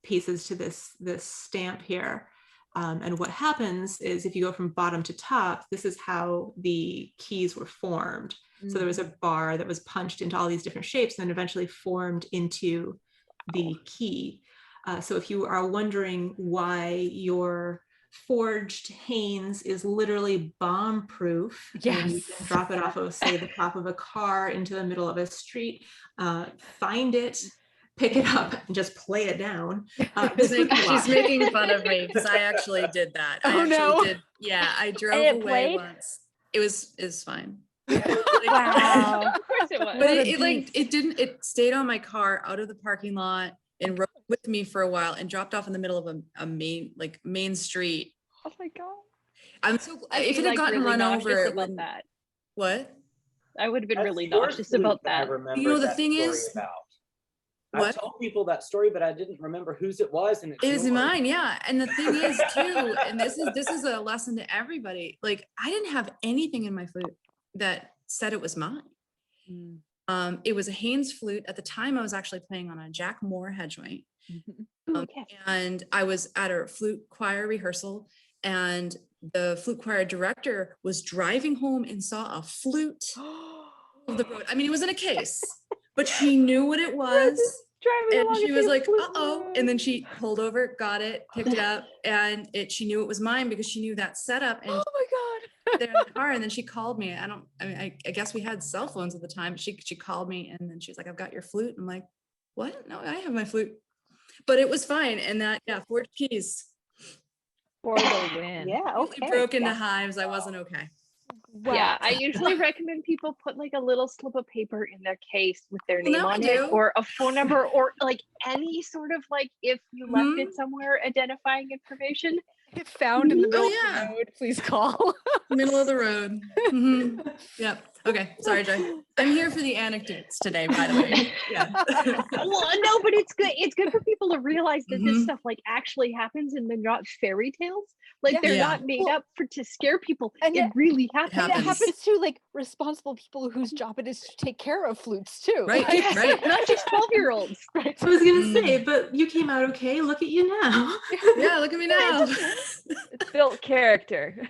pieces to this stamp here. And what happens is if you go from bottom to top, this is how the keys were formed. So there was a bar that was punched into all these different shapes and then eventually formed into the key. So if you are wondering why your forged Haynes is literally bomb-proof, and you can drop it off of, say, the top of a car into the middle of a street, find it, pick it up, and just play it down. She's making fun of me because I actually did that. Oh, no. Yeah, I drove And it away played? once. It was fine. Wow. Of course it was. But it stayed on my car out of the parking lot and rode with me for a while and dropped off in the middle of a main street Oh my god. I'm so I'd if be, it had like, gotten really run nauseous over, it about wouldn't. that. What? I would have been That's really your nauseous flute about that I that. remember You know, the that thing story is- about. I What? told people that story, but I didn't remember whose it was, and it's It was yours. mine, yeah. And the thing is too, and this is a lesson to everybody. Like, I didn't have anything in my flute that said it was mine. It was a Haynes flute. At the time, I was actually playing on a Jack Moore head joint. Ooh, yes. And I was at a flute choir rehearsal, and the flute choir director was driving home and saw a flute of the road. I mean, it was in a case, but she knew what it was. Driving And along she a was damn like, flute uh-oh. road. And then she pulled over, got it, picked it up, and she knew it was mine because she knew that setup. And Oh my god. there in the car, and then she called me. I guess we had cell phones at the time. She called me, and then she was like, I've got your flute. I'm like, what? No, I have my flute. But it was fine. And that, yeah, forged keys. For the win. Yeah, Completely okay. broke into Yeah. hives. I wasn't okay. Yeah, I usually recommend people put like a little slip of paper in their case with their Well, name now I on it, do. or a phone number, or like any sort of, like, if you left it somewhere, identifying information. If found in the middle yeah. of the road, please call. Middle of the road. Yep. Okay. Sorry, Joy. I'm here for the anecdotes today, by the way. Yeah. Well, no, but it's good. It's good for people to realize that this Mhm. stuff like actually happens, and they're not fairy tales. Like, Yeah. they're Yeah. not made up to scare people. And it yet- really happens. And it happens. happens to like responsible people whose job it is to take care of flutes too. Right, Like, right. Not just 12-year-olds. right. I was gonna say, but you came out okay. Look at you now. Yeah, look at me now. It's built character.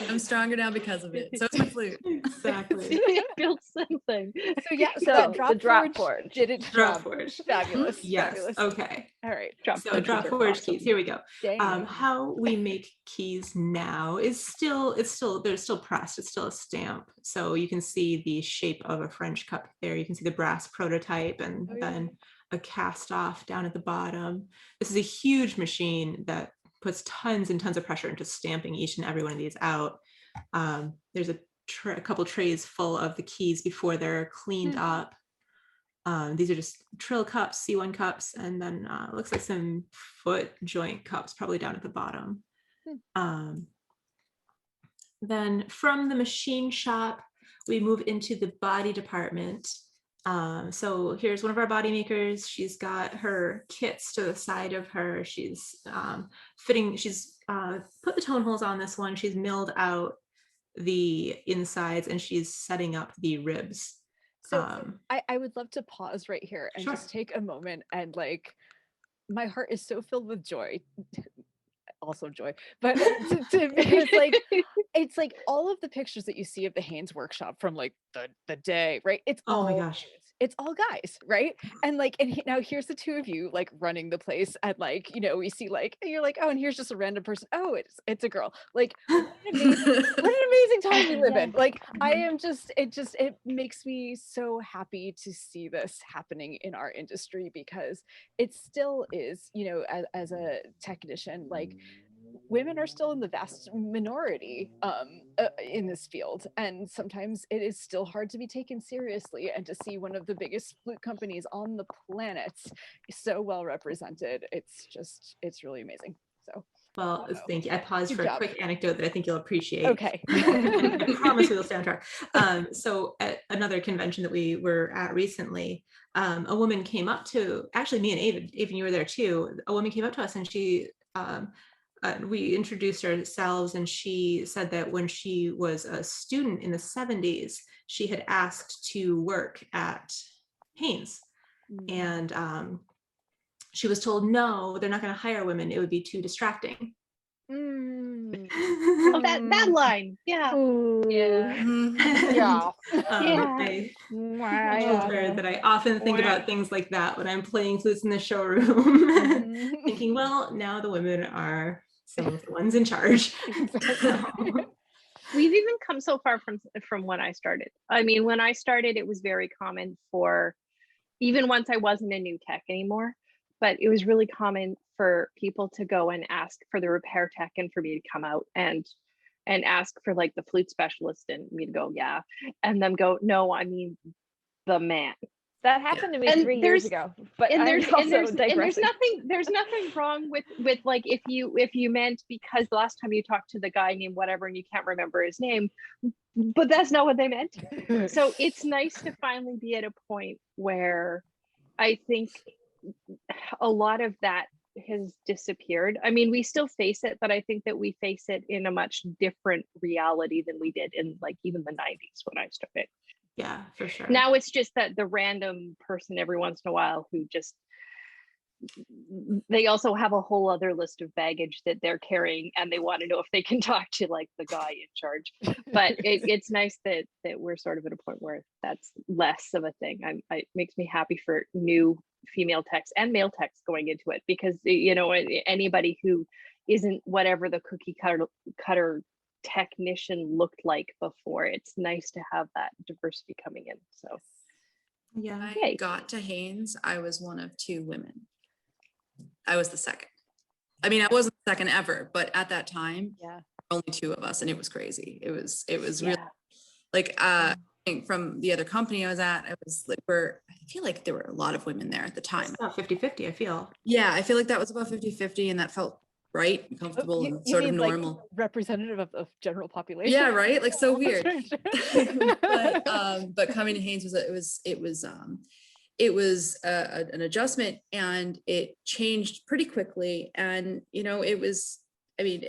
I'm stronger now because of it. So it's my flute. Exactly. It built something. So yeah, So drop the drop forge forge. did its Drop job. forge. Fabulous. Yes. Fabulous. Okay. All right. So drop forge keys. Here we go. Dang. How we make keys now is there's still pressed. It's still a stamp. So you can see the shape of a French cup there. You can see the brass prototype, and Oh, yeah. then a cast off down at the bottom. This is a huge machine that puts tons and tons of pressure into stamping each and every one of these out. There's a couple trays full of the keys before they're cleaned up. These are just trill cups, C1 cups, and then looks like some foot joint cups, probably down at the bottom. Then from the machine shop, we move into the body department. So here's one of our body makers. She's got her kits to the side of her. She's put the tone holes on this one. She's milled out the insides, and she's setting up the ribs. So I would love to pause right here and Sure. just take a moment, and like my heart is so filled with joy. Also joy, but because like it's like all of the pictures that you see of the Haynes workshop from like the day, right? It's Oh my all gosh. dudes. It's all guys, right? And like, now here's the two of you like running the place, and like, you know, we see like, and you're like, oh, and here's just a random person. Oh, it's a girl. Like, what an amazing time we live in. Like, I am just, it makes me so happy to see this happening in our industry, because it still is, you know, as a technician, like women are still in the vast minority in this field, and sometimes it is still hard to be taken seriously, and to see one of the biggest flute companies on the planet so well represented, it's really amazing. So Well, thank you. I paused Good for job. a quick anecdote that I think you'll appreciate. okay. I promise we will stay on track. So at another convention that we were at recently, a woman came up to, actually me and Aiven, you were there too. A woman came up to us, and we introduced ourselves, and she said that when she was a student in the 70s, she had asked to work at Haynes. And she was told, no, they're not going to hire women. It would be too distracting. Oh, that line. Yeah. Ooh. Yeah. Yeah. I told her that I often think about things like that when I'm playing flutes in the showroom, thinking, well, now the women are some of the ones in charge. We've even come so far from when I started. I mean, when I started, it was very common for, even once I wasn't a new tech anymore, but it was really common for people to go and ask for the repair tech, and for me to come out and ask for like the flute specialist, and me to go, yeah, and them go, no, I mean the man. That happened to me And 3 years ago. But and I'm there's also and there's digressing. there's nothing wrong with like if you meant because the last time you talked to the guy named whatever and you can't remember his name, but that's not what they meant. So it's nice to finally be at a point where I think a lot of that has disappeared. I mean, we still face it, but I think that we face it in a much different reality than we did in like even the 90s when I started. Yeah, for sure. Now it's just that the random person every once in a while who just, they also have a whole other list of baggage that they're carrying and they want to know if they can talk to like the guy in charge. But it's nice that we're sort of at a point where that's less of a thing. It makes me happy for new female techs and male techs going into it, because you know, anybody who isn't whatever the cookie cutter technician looked like before, it's nice to have that diversity coming in. So yeah, I got to Haynes, I was one of 2 women. I was the second. I mean, I wasn't the second ever, but at that time, only 2 of us, and it was crazy. It was really like I think from the other company I was at, I was like, I feel like there were a lot of women there at the time. It's about 50-50, I feel. Yeah, I feel like that was about 50-50, and that felt right and comfortable and sort of normal. Like representative of general population. Yeah, right. Like so weird. Right. but coming to Haynes was an adjustment, and it changed pretty quickly. And you know, it was, I mean,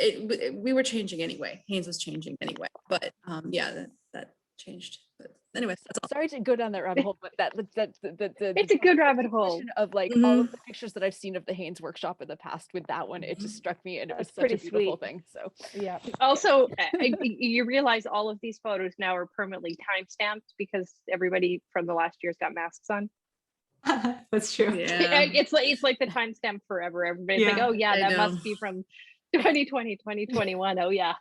we were changing anyway. Haynes was changing anyway. But that changed. But anyways, that's all. Sorry to go down that rabbit hole, but it's a good rabbit hole of like all of the pictures that I've seen of the Haynes workshop in the past with that one. It just struck me, and it was such a beautiful thing. So yeah. Also, you realize all of these photos now are permanently time-stamped because everybody from the last year's got masks on. That's true. Yeah. It's like the timestamp forever. Everybody's like, oh yeah, that must be from 2020, 2021. Oh yeah.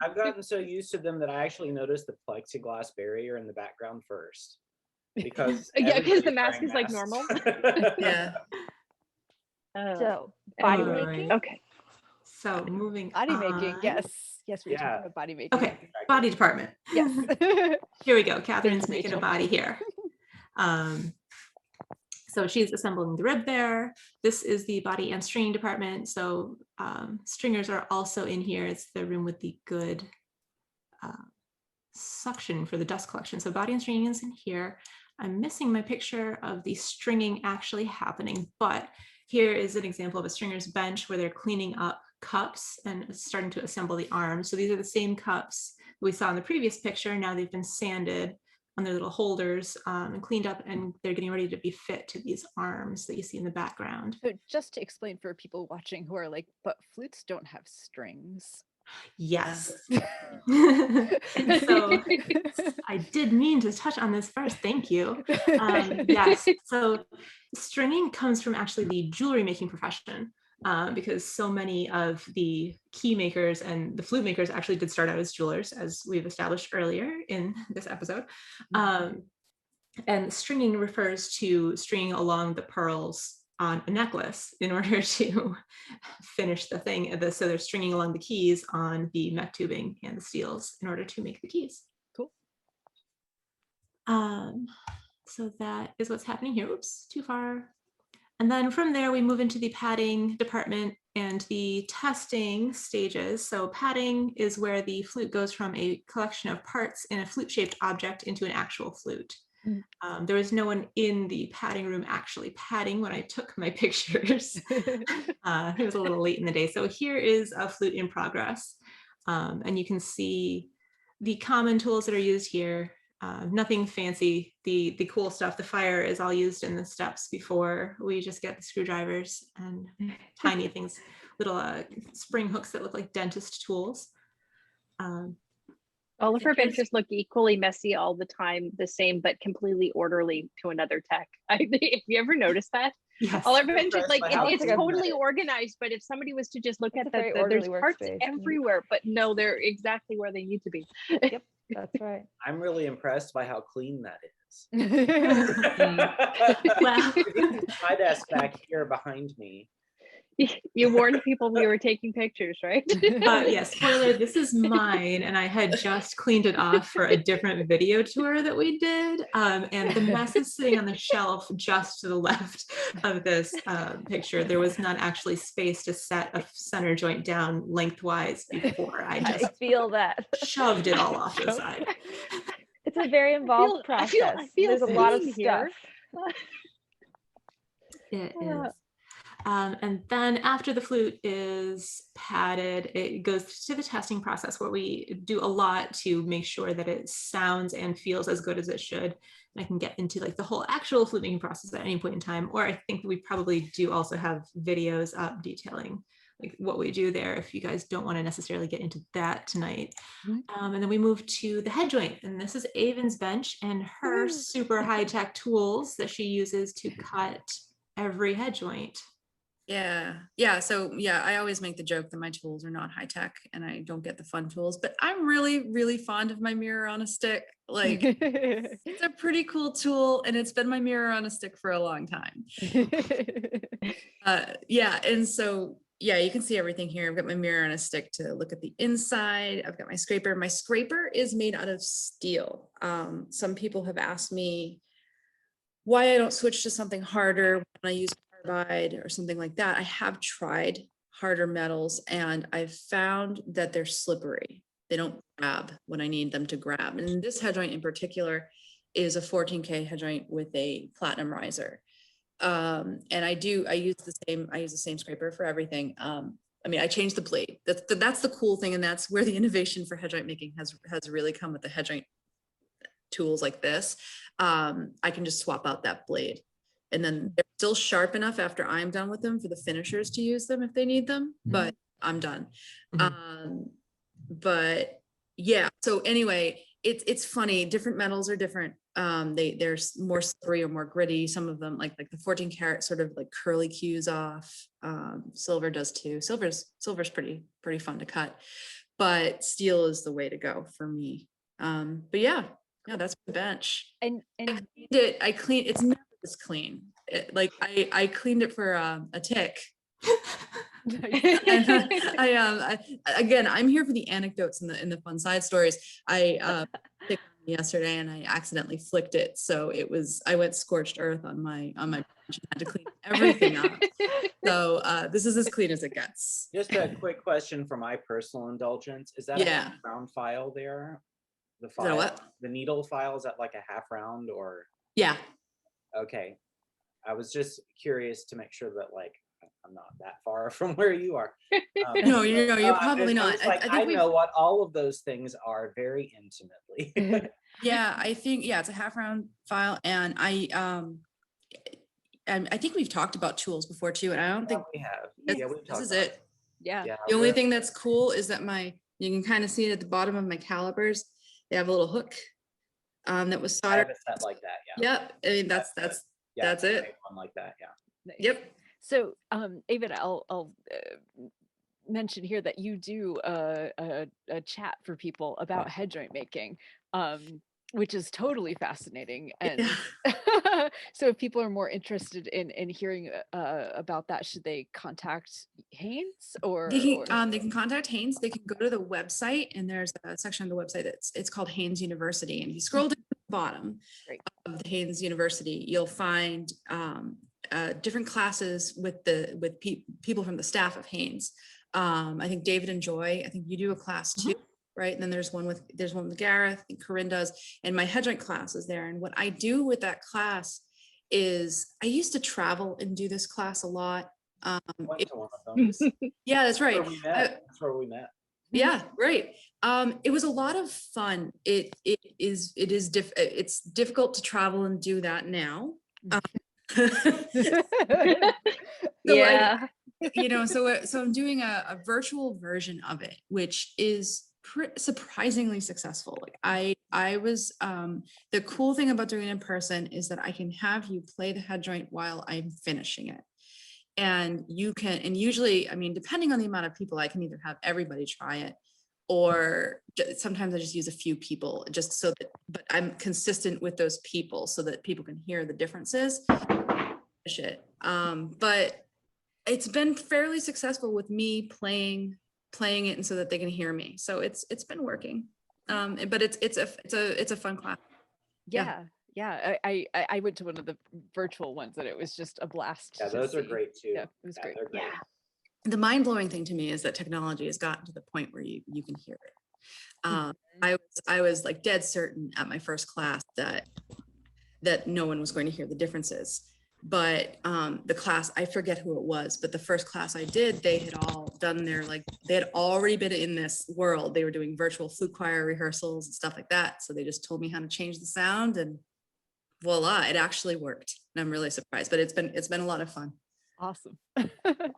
I've gotten so used to them that I actually noticed the plexiglass barrier in the background first. Because because the mask is like normal. Yeah. So body Anyway. making. Okay. So moving body on. making, yes, we're talking about body making. Okay, body department. Yes. Here we go. Catherine's making a body here. So she's assembling the rib there. This is the body and stringing department. So stringers are also in here. It's the room with the good suction for the dust collection. So body and stringing is in here. I'm missing my picture of the stringing actually happening, but here is an example of a stringer's bench where they're cleaning up cups and starting to assemble the arms. So these are the same cups we saw in the previous picture. Now they've been sanded on their little holders and cleaned up, and they're getting ready to be fit to these arms that you see in the background. So just to explain for people watching who are like, but flutes don't have strings. Yes. So I did mean to touch on this first. Thank you. Yes. So stringing comes from actually the jewelry making profession. Because so many of the key makers and the flute makers actually did start out as jewelers, as we've established earlier in this episode. And stringing refers to stringing along the pearls on a necklace in order to finish the thing. So they're stringing along the keys on the mech tubing and the steels in order to make the keys. Cool. So that is what's happening here. Oops, too far. And then from there, we move into the padding department and the testing stages. So padding is where the flute goes from a collection of parts in a flute-shaped object into an actual flute. There was no one in the padding room actually padding when I took my pictures. It was a little late in the day. So here is a flute in progress. And you can see the common tools that are used here. Nothing fancy. The cool stuff, the fire is all used in the steps before we just get the screwdrivers and tiny things, little spring hooks that look like dentist tools. All of her benches look equally messy all the time, the same, but completely orderly to another tech. If you ever noticed that? Yes. All our benches, like it's totally organized, but if somebody was to just look at that, there's parts everywhere, but no, they're exactly where they need to be. Yep, that's right. I'm really impressed by how clean that is. Wow. My desk back here behind me. You warned people we were taking pictures, right? Yes, spoiler, this is mine, and I had just cleaned it off for a different video tour that we did, and the mess is sitting on the shelf just to the left of this picture. There was not actually space to set a center joint down lengthwise before I just feel that. shoved it all off to the side. It's a very involved process. There's a lot of stuff. It is. And then after the flute is padded, it goes to the testing process where we do a lot to make sure that it sounds and feels as good as it should. And I can get into like the whole actual flute making process at any point in time, or I think we probably do also have videos up detailing like what we do there if you guys don't want to necessarily get into that tonight. And then we move to the head joint, and this is Aiven's bench and her super high-tech tools that she uses to cut every head joint. Yeah. So yeah, I always make the joke that my tools are not high tech and I don't get the fun tools, but I'm really, really fond of my mirror on a stick. Like it's a pretty cool tool, and it's been my mirror on a stick for a long time. And so yeah, you can see everything here. I've got my mirror on a stick to look at the inside. I've got my scraper. My scraper is made out of steel. Some people have asked me why I don't switch to something harder when I use carbide or something like that. I have tried harder metals, and I've found that they're slippery. They don't grab when I need them to grab. And this head joint in particular is a 14K head joint with a platinum riser. And I use the same scraper for everything. I mean, I changed the blade. That's the cool thing, and that's where the innovation for head joint making has really come with the head joint tools like this. I can just swap out that blade, and then they're still sharp enough after I'm done with them for the finishers to use them if they need them, but I'm done. But yeah, so anyway, it's funny. Different metals are different. They're more slippery or more gritty. Some of them, like the 14 karat, sort of like curly cues off. Silver does too. Silver's pretty fun to cut, but steel is the way to go for me. But yeah, that's the bench. And I cleaned it. It's never this clean. I cleaned it for a tick. Again, I'm here for the anecdotes and the fun side stories. I ticked yesterday and I accidentally flicked it, so I went scorched earth on my bench and had to clean everything up. So this is as clean as it gets. Just a quick question for my personal indulgence: is that a half round file there? The file, what? The needle file, is that like a half round or? Yeah. Okay, I was just curious to make sure that like I'm not that far from where you are. No, you're probably not. I know what all of those things are very intimately. Yeah, I think it's a half round file, and I think we've talked about tools before too, and I don't think we have. This is it. Yeah. The only thing that's cool is that you can kind of see it at the bottom of my calipers. They have a little hook that was soldered. I have a set like that. Yeah. Yep. I mean that's it. One like that. Yeah. Yep. So, Aiven, I'll mention here that you do a chat for people about head joint making, which is totally fascinating. And so if people are more interested in hearing about that, should they contact Haynes or? They can contact Haynes. They can go to the website, and there's a section on the website it's called Haynes University. And if you scroll down to the bottom of the Haynes University, you'll find different classes with people from the staff of Haynes. I think David and Joy, I think you do a class too, right? And then there's one with Gareth, and Corinne does, and my head joint class is there. And what I do with that class is I used to travel and do this class a lot. Yeah, that's right. That's where we met. Yeah, right. It was a lot of fun. It's difficult to travel and do that now. So I'm doing a virtual version of it, which is surprisingly successful. Like I was the cool thing about doing it in person is that I can have you play the head joint while I'm finishing it. And usually, I mean, depending on the amount of people, I can either have everybody try it, or sometimes I just use a few people just so that, but I'm consistent with those people so that people can hear the differences. But it's been fairly successful with me playing it and so that they can hear me. So it's been working. But it's a fun class. Yeah. I went to one of the virtual ones and it was just a blast. Yeah, those are great too. Yeah, it was great. They're great. Yeah. The mind-blowing thing to me is that technology has gotten to the point where you can hear it. I was like dead certain at my first class that no one was going to hear the differences. But the class, I forget who it was, but the first class I did, they had all done they had already been in this world. They were doing virtual flute choir rehearsals and stuff like that. So they just told me how to change the sound and voila, it actually worked. And I'm really surprised, but it's been a lot of fun. Awesome.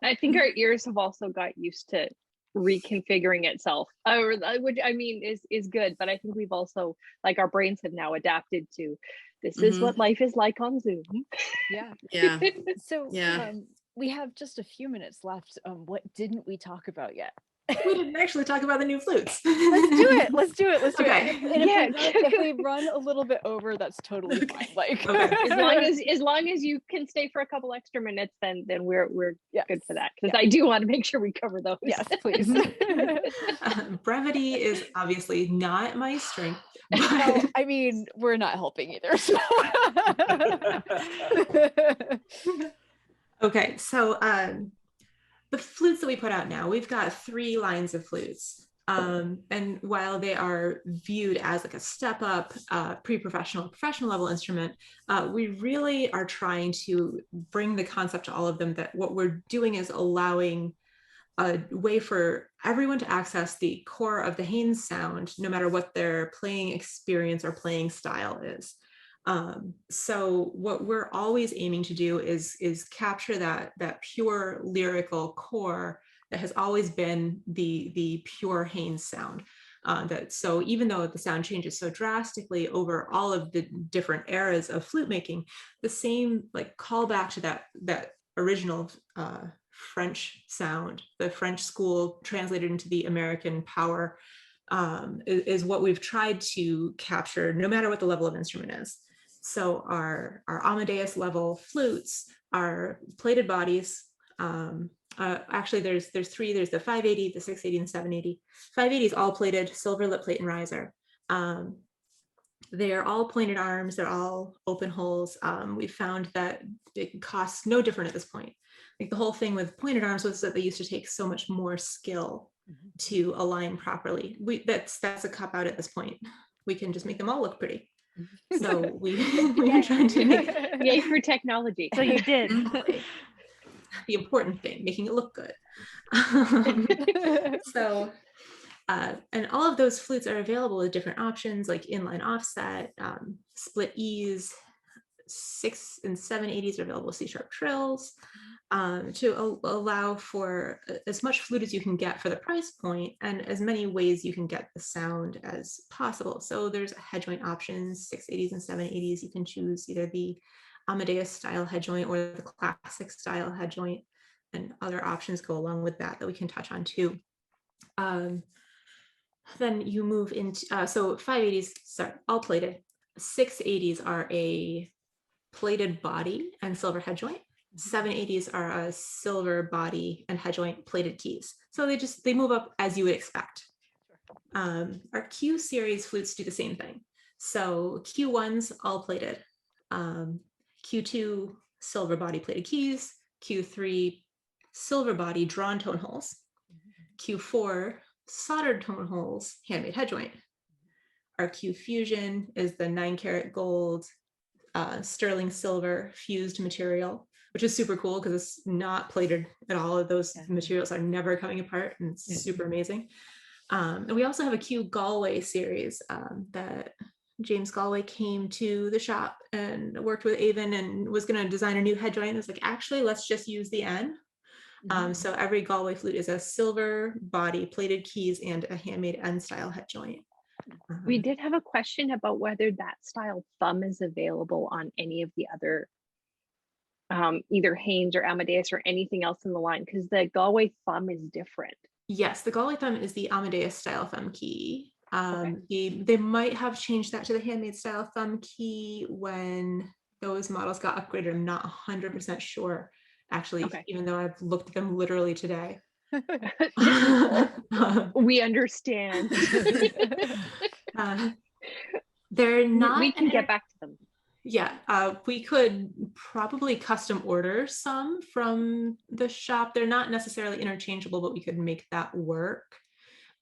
I think our ears have also got used to reconfiguring itself, which I mean is good, but I think we've also, like, our brains have now adapted to this is what life is like on Zoom. Yeah. So Yeah. we have just a few minutes left. What didn't we talk about yet? We didn't actually talk about the new flutes. Let's do it. Okay. And if we run a little bit over, that's totally fine. Like, as long as you can stay for a couple extra minutes, then we're good for that. Because I do want to make sure we cover those. Yes, please. Brevity is obviously not my strength. Well, I mean, we're not helping either. So. Okay, so the flutes that we put out now, we've got 3 lines of flutes. And while they are viewed as like a step up pre-professional, professional level instrument, we really are trying to bring the concept to all of them that what we're doing is allowing a way for everyone to access the core of the Haynes sound, no matter what their playing experience or playing style is. So what we're always aiming to do is capture that pure lyrical core that has always been the pure Haynes sound. So even though the sound changes so drastically over all of the different eras of flute making, the same like callback to that original French sound, the French school translated into the American power, is what we've tried to capture no matter what the level of instrument is. So our Amadeus level flutes are plated bodies. Actually, there's 3. There's the 580, the 680, and 780. 580 is all plated, silver lip plate and riser. They're all pointed arms. They're all open holes. We found that it costs no different at this point. Like the whole thing with pointed arms was that they used to take so much more skill to align properly. That's a cop out at this point. We can just make them all look pretty. So we were trying to make yay for technology. So you did. the important thing, making it look good. And all of those flutes are available with different options like inline offset, split E's, 6 and 780s are available with C-sharp trills, to allow for as much flute as you can get for the price point and as many ways you can get the sound as possible. So there's head joint options, 680s and 780s. You can choose either the Amadeus style head joint or the classic style head joint, and other options go along with that we can touch on too. Then you move into, so 580s, sorry, all plated. 680s are a plated body and silver head joint. 780s are a silver body and head joint plated keys. So they move up as you would expect. Our Q series flutes do the same thing. So Q1s all plated. Q2 silver body plated keys. Q3 silver body drawn tone holes. Q4 soldered tone holes, handmade head joint. Our Q fusion is the 9-karat gold sterling silver fused material, which is super cool because it's not plated at all. Those materials are never coming apart, and it's super amazing. And we also have a Q Galway series that James Galway came to the shop and worked with Aiven and was going to design a new head joint. It's like, actually, let's just use the N. So every Galway flute is a silver body, plated keys, and a handmade N style head joint. We did have a question about whether that style thumb is available on any of the other, either Haynes or Amadeus or anything else in the line, because the Galway thumb is different. Yes, the Galway thumb is the Amadeus style thumb key. They might have changed that to the handmade style thumb key when those models got upgraded. I'm not 100% sure actually, Okay. even though I've looked at them literally today. We understand. They're not. We can get back to them. Yeah, we could probably custom order some from the shop. They're not necessarily interchangeable, but we could make that work.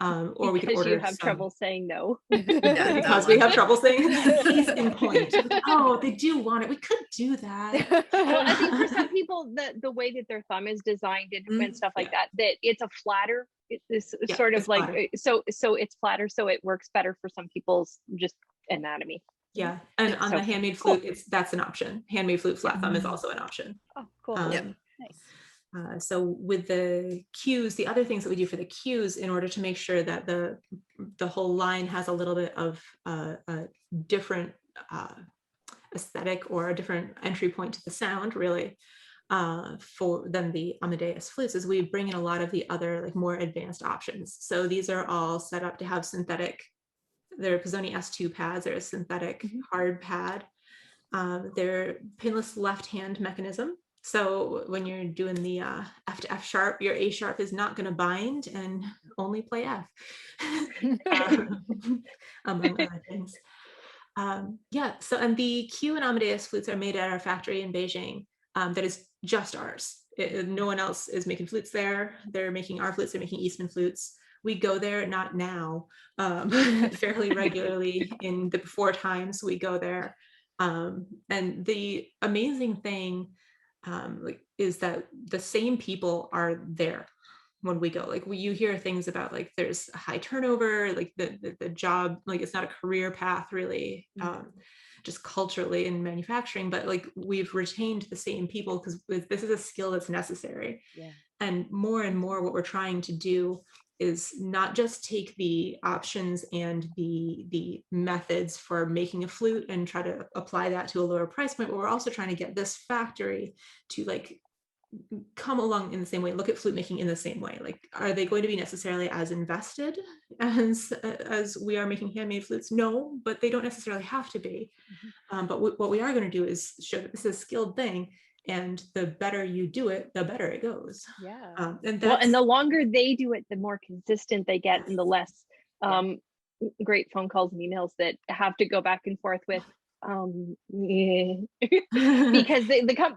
Or we could order you have some. trouble saying no. Yeah, Because we have trouble saying case in point. Oh, they do want it. We could do that. Well, I think for some people, the way that their thumb is designed and stuff like that it's a flatter. It's sort of like flatter. So it's flatter, so it works better for some people's just anatomy. Yeah, and on the handmade flute, that's an option. Handmade flute flat thumb is also an option. Oh, cool. Nice. So with the cues, the other things that we do for the cues, in order to make sure that the whole line has a little bit of a different aesthetic or a different entry point to the sound, really, than the Amadeus flutes, is we bring in a lot of the other like more advanced options. So these are all set up to have synthetic. They're Pizzoni S2 pads. They're a synthetic hard pad. They're pinless left hand mechanism. So when you're doing the F to F sharp, your A sharp is not going to bind and only play F, among other things. So, and the Q and Amadeus flutes are made at our factory in Beijing. That is just ours. No one else is making flutes there. They're making our flutes. They're making Eastman flutes. We go there, not now, fairly regularly in the before times. We go there. And the amazing thing is that the same people are there when we go. Like you hear things about like there's a high turnover, like the job, like it's not a career path really, just culturally in manufacturing, but like we've retained the same people because this is a skill that's necessary. And more what we're trying to do is not just take the options and the methods for making a flute and try to apply that to a lower price point, but we're also trying to get this factory to like come along in the same way, look at flute making in the same way. Like, are they going to be necessarily as invested as we are making handmade flutes? No, but they don't necessarily have to be. But what we are going to do is show that this is a skilled thing, and the better you do it, the better it goes. And the longer they do it, the more consistent they get, and the less great phone calls and emails that have to go back and forth with because they come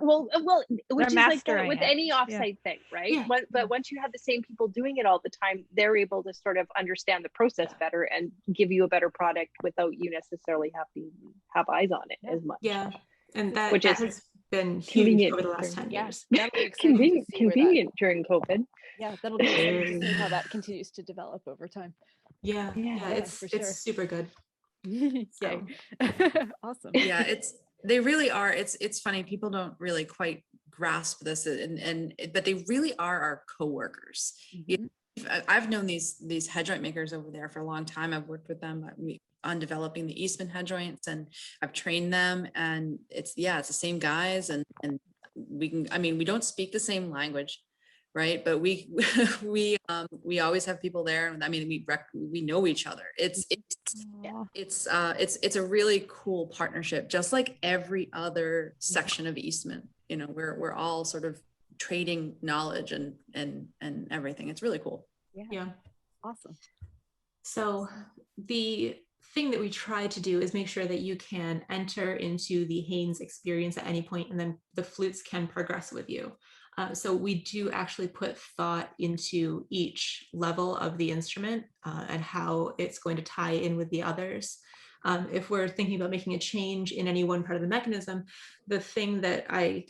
which is like with any offsite thing, right? But once you have the same people doing it all the time, they're able to sort of understand the process better and give you a better product without you necessarily have to have eyes on it as much. And that has been convenient over the last 10 years. Convenient during COVID. That'll be exciting to see how that continues to develop over time. It's super good. So. Awesome. Yeah, they really are. It's funny, people don't really quite grasp this, but they really are our coworkers. I've known these headjoint makers over there for a long time. I've worked with them on developing the Eastman headjoints, and I've trained them, and it's the same guys, and we don't speak the same language, right? But we always have people there. I mean, we know each other. It's a really cool partnership, just like every other section of Eastman. You know, we're all sort of trading knowledge and everything. It's really cool. Yeah. Awesome. So the thing that we try to do is make sure that you can enter into the Haynes experience at any point, and then the flutes can progress with you. So we do actually put thought into each level of the instrument and how it's going to tie in with the others. If we're thinking about making a change in any one part of the mechanism, the thing that I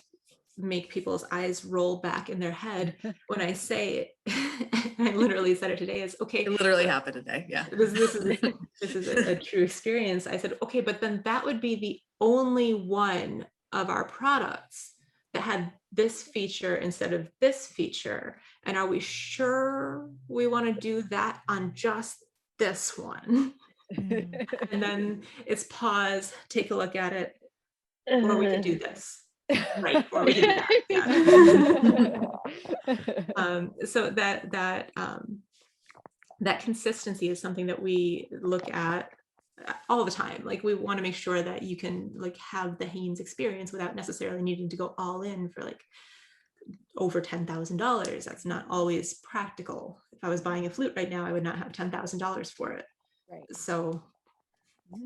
make people's eyes roll back in their head when I say it, I literally said it today, is okay. It literally happened today. Yeah. This is a true experience. I said, okay, but then that would be the only one of our products that had this feature instead of this feature. And are we sure we want to do that on just this one? And then it's pause, take a look at it, or we can do this. Right, or we can do that. So that consistency is something that we look at all the time. Like, we want to make sure that you can like have the Haynes experience without necessarily needing to go all in for like over $10,000. That's not always practical. If I was buying a flute right now, I would not have $10,000 for it. Right. So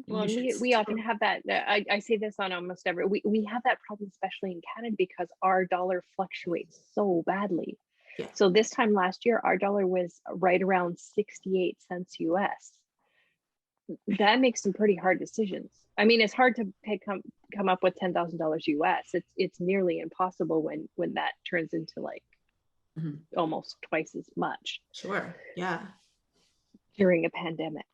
well, we often have that. I say this on almost every. We have that problem, especially in Canada, because our dollar fluctuates so badly. Yeah. So this time last year, our dollar was right around 68 cents US. That makes some pretty hard decisions. I mean, it's hard to come up with $10,000 US. It's nearly impossible when that turns into like almost twice as much. Sure. Yeah. During a pandemic.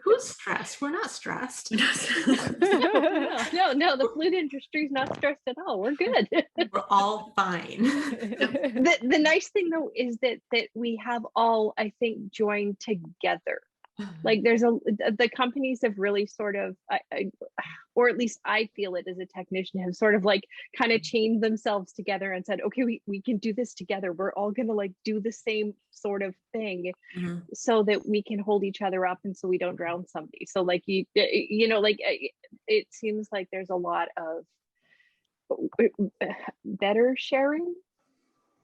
Who's stressed? We're not stressed. No, the flute industry is not stressed at all. We're good. We're all fine. The nice thing though is that we have all, I think, joined together. Like the companies have really sort of, or at least I feel it as a technician, have sort of like kind of chained themselves together and said, okay, we can do this together. We're all gonna like do the same sort of thing so that we can hold each other up and so we don't drown somebody. So like, you know, like it seems like there's a lot of better sharing,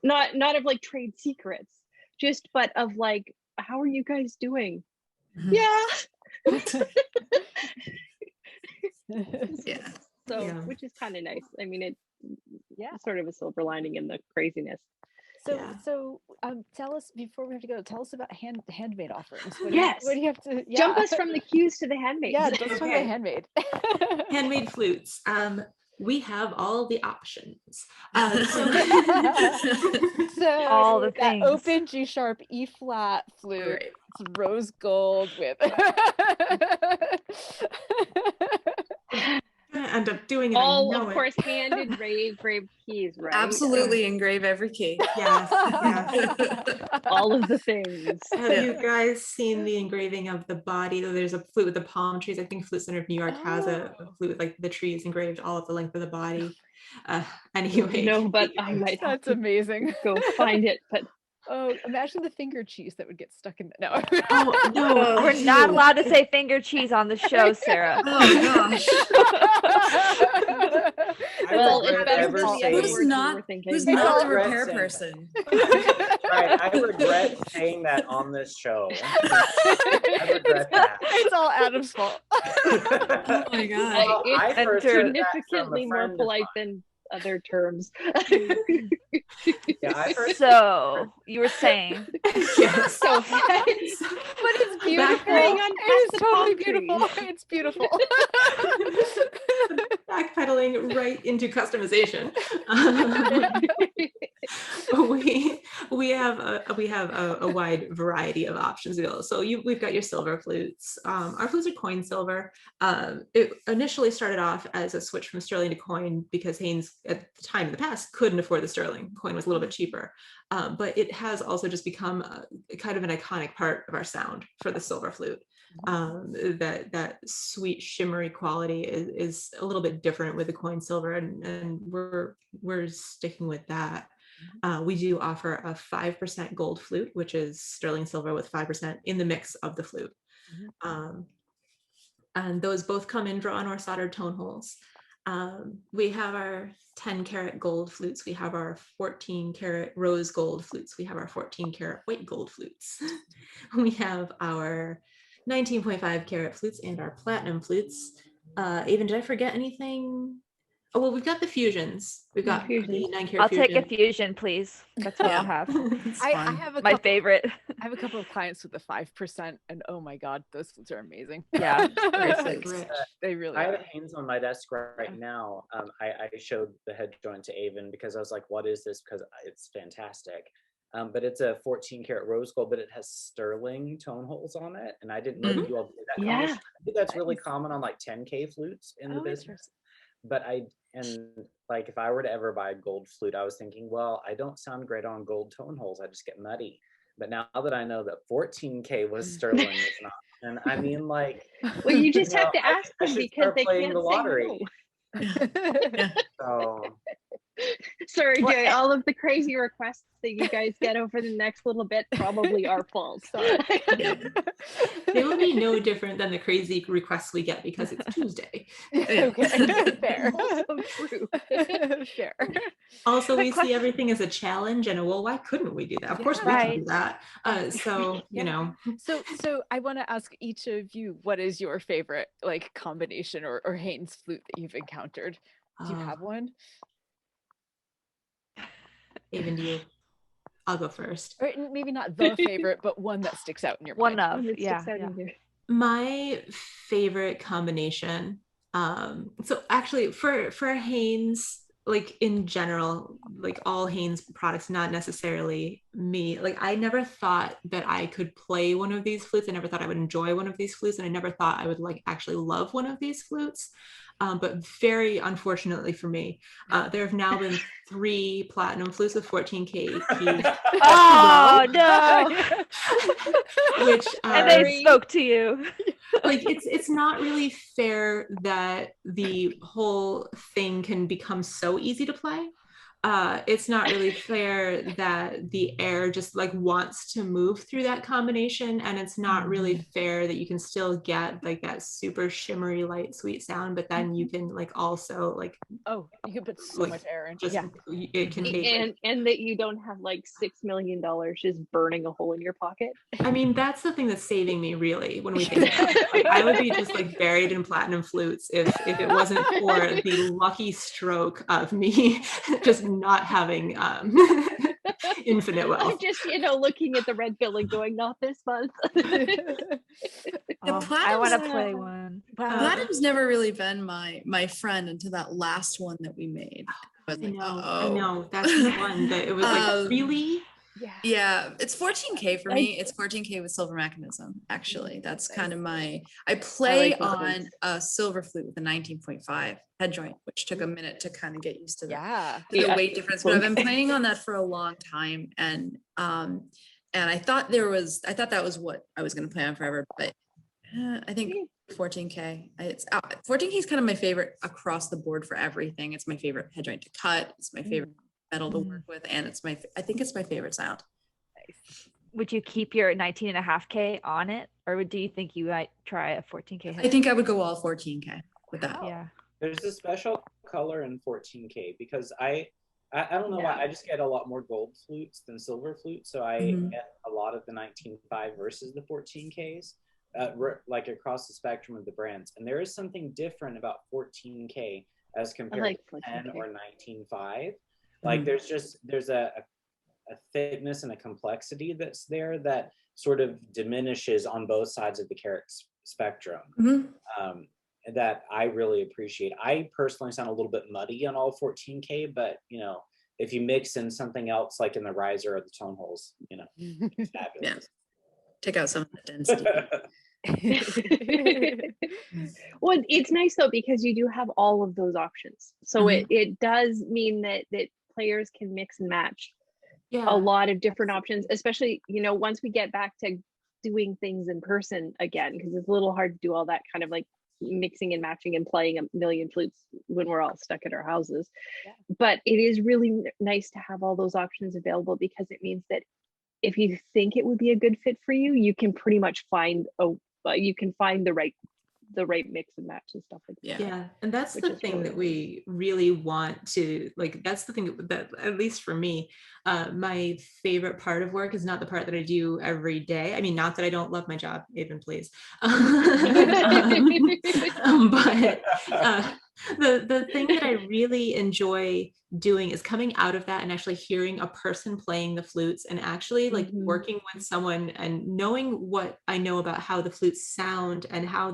not of like trade secrets, but of like, how are you guys doing? Yeah. Yeah. So, which is kind of nice. I mean, it sort of a silver lining in the craziness. So tell us, before we have to go, tell us about handmade offerings. What do you have to jump us from the cues to the handmade? Yeah, let's talk about handmade. Handmade flutes. We have all the options. So all the things. Open G sharp E flat flute. Right. It's rose gold with. End up doing it. All of course, hand engraved keys, right? Absolutely, engrave every key. Yes. All of the things. Have you guys seen the engraving of the body? There's a flute with the palm trees. I think Flute Center of New York has a flute with like the trees engraved all at the length of the body. Anyway. No, but I might. That's amazing. Go find it, but. Oh, imagine the finger cheese that would get stuck in the no. Oh, no, we're not allowed to say finger cheese on the show, Sarah. Oh gosh. Well, it's better than the other Who's words not we were thinking. who's not the repair person? Right, I regret saying that on this show. I regret that. It's all Adam's fault. Oh my god. Well, I first It's heard that from a significantly more friend of polite mine. than other terms. Yeah, I heard. So you were saying, Yes. So, But it's beautiful. It is totally beautiful. It's beautiful. Backpedaling right into customization. We have a wide variety of options available. So we've got your silver flutes. Our flutes are coin silver. It initially started off as a switch from sterling to coin because Haynes at the time in the past couldn't afford the sterling. Coin was a little bit cheaper. But it has also just become kind of an iconic part of our sound for the silver flute. That sweet shimmery quality is a little bit different with the coin silver, and we're sticking with that. We do offer a 5% gold flute, which is sterling silver with 5% in the mix of the flute. And those both come in drawn or soldered tone holes. We have our 10 karat gold flutes. We have our 14 karat rose gold flutes. We have our 14 karat white gold flutes. We have our 19.5 karat flutes and our platinum flutes. Aiven, did I forget anything? Oh, well, we've got the fusions. We've got the 9 karat I'll fusion. take a fusion, please. That's what I'll have. I have my favorite. I have a couple of clients with the 5%, and oh my god, those flutes are amazing. Yeah, they really I are. have Haynes on my desk right now. I showed the head joint to Aiven because I was like, what is this? Because it's fantastic. But it's a 14 karat rose gold, but it has sterling tone holes on it. And I didn't know that you all did that. Yeah. I think that's really common on like 10K flutes in the business. But like if I were to ever buy a gold flute, I was thinking, well, I don't sound great on gold tone holes. I just get muddy. But now that I know that 14K was sterling, it's not. And I mean, like, well, you just have to ask them because they playing can't the lottery. No. So Sorry, Jay, all of the crazy requests that you guys get over the next little bit probably our fault. Sorry. They will be no different than the crazy requests we get because it's Tuesday. Okay, fair. Also true. Fair. Also, Quick we see question. everything as a challenge, and well, why couldn't we do that? Of course, we can do that. So you know. So I want to ask each of you, what is your favorite like combination or Haynes flute that you've encountered? Do you have one? Aiven, do you? I'll go first. Or maybe not the favorite, but one that sticks out in your mind. One of, That yeah. sticks out in here. My favorite combination. So actually, for Haynes, like in general, like all Haynes products, not necessarily me. Like I never thought that I could play one of these flutes. I never thought I would enjoy one of these flutes, and I never thought I would like actually love one of these flutes. But very unfortunately for me, there have now been 3 platinum flutes with 14K keys. Oh no! Which And they spoke to you. like it's not really fair that the whole thing can become so easy to play. It's not really fair that the air just like wants to move through that combination, and it's not really fair that you can still get like that super shimmery light sweet sound, but then you can like also like you can put so like, much air in. just it can make and that you don't have like $6 million just burning a hole in your pocket. I mean, that's the thing that's saving me really when we think about it. Like, I would be just like buried in platinum flutes if it wasn't for the lucky stroke of me just not having infinite wealth. I'm just, looking at the red bill and going, not this month. I want to play one. Platinum's never really been my friend until that last one that we made. I know that's the one that it was like really. Yeah, it's 14K for me. It's 14K with silver mechanism. Actually, that's kind of I play on a silver flute with a 19.5 head joint, which took a minute to kind of get used to the weight difference. But I've been playing on that for a long time, and I thought that was what I was going to play on forever. But I think 14K. 14K is kind of my favorite across the board for everything. It's my favorite head joint to cut. It's my favorite metal to work with, and I think it's my favorite sound. Nice. Would you keep your 19.5K on it, or do you think you might try a 14K? I think I would go all 14K with that. Yeah. There's a special color in 14K because I don't know why I just get a lot more gold flutes than silver flutes, so I get a lot of the 19.5 versus the 14Ks, like across the spectrum of the brands. And there is something different about 14K as compared to 10 or 19.5. Like there's a thickness and a complexity that's there that sort of diminishes on both sides of the carat spectrum. That I really appreciate. I personally sound a little bit muddy on all 14K, but if you mix in something else like in the riser or the tone holes, it's fabulous. Yeah. Take out some of the density. Well, it's nice though because you do have all of those options, so it does mean that players can mix and match a lot of different options, especially once we get back to doing things in person again, because it's a little hard to do all that kind of like mixing and matching and playing a million flutes when we're all stuck at our houses. But it is really nice to have all those options available, because it means that if you think it would be a good fit for you, you can pretty much find the right mix and match and stuff like that. Yeah, and that's the thing that we really want to like. That's the thing that, at least for me, my favorite part of work is not the part that I do every day. I mean, not that I don't love my job, Aiven, please. But the thing that I really enjoy doing is coming out of that and actually hearing a person playing the flutes and actually like working with someone and knowing what I know about how the flutes sound and how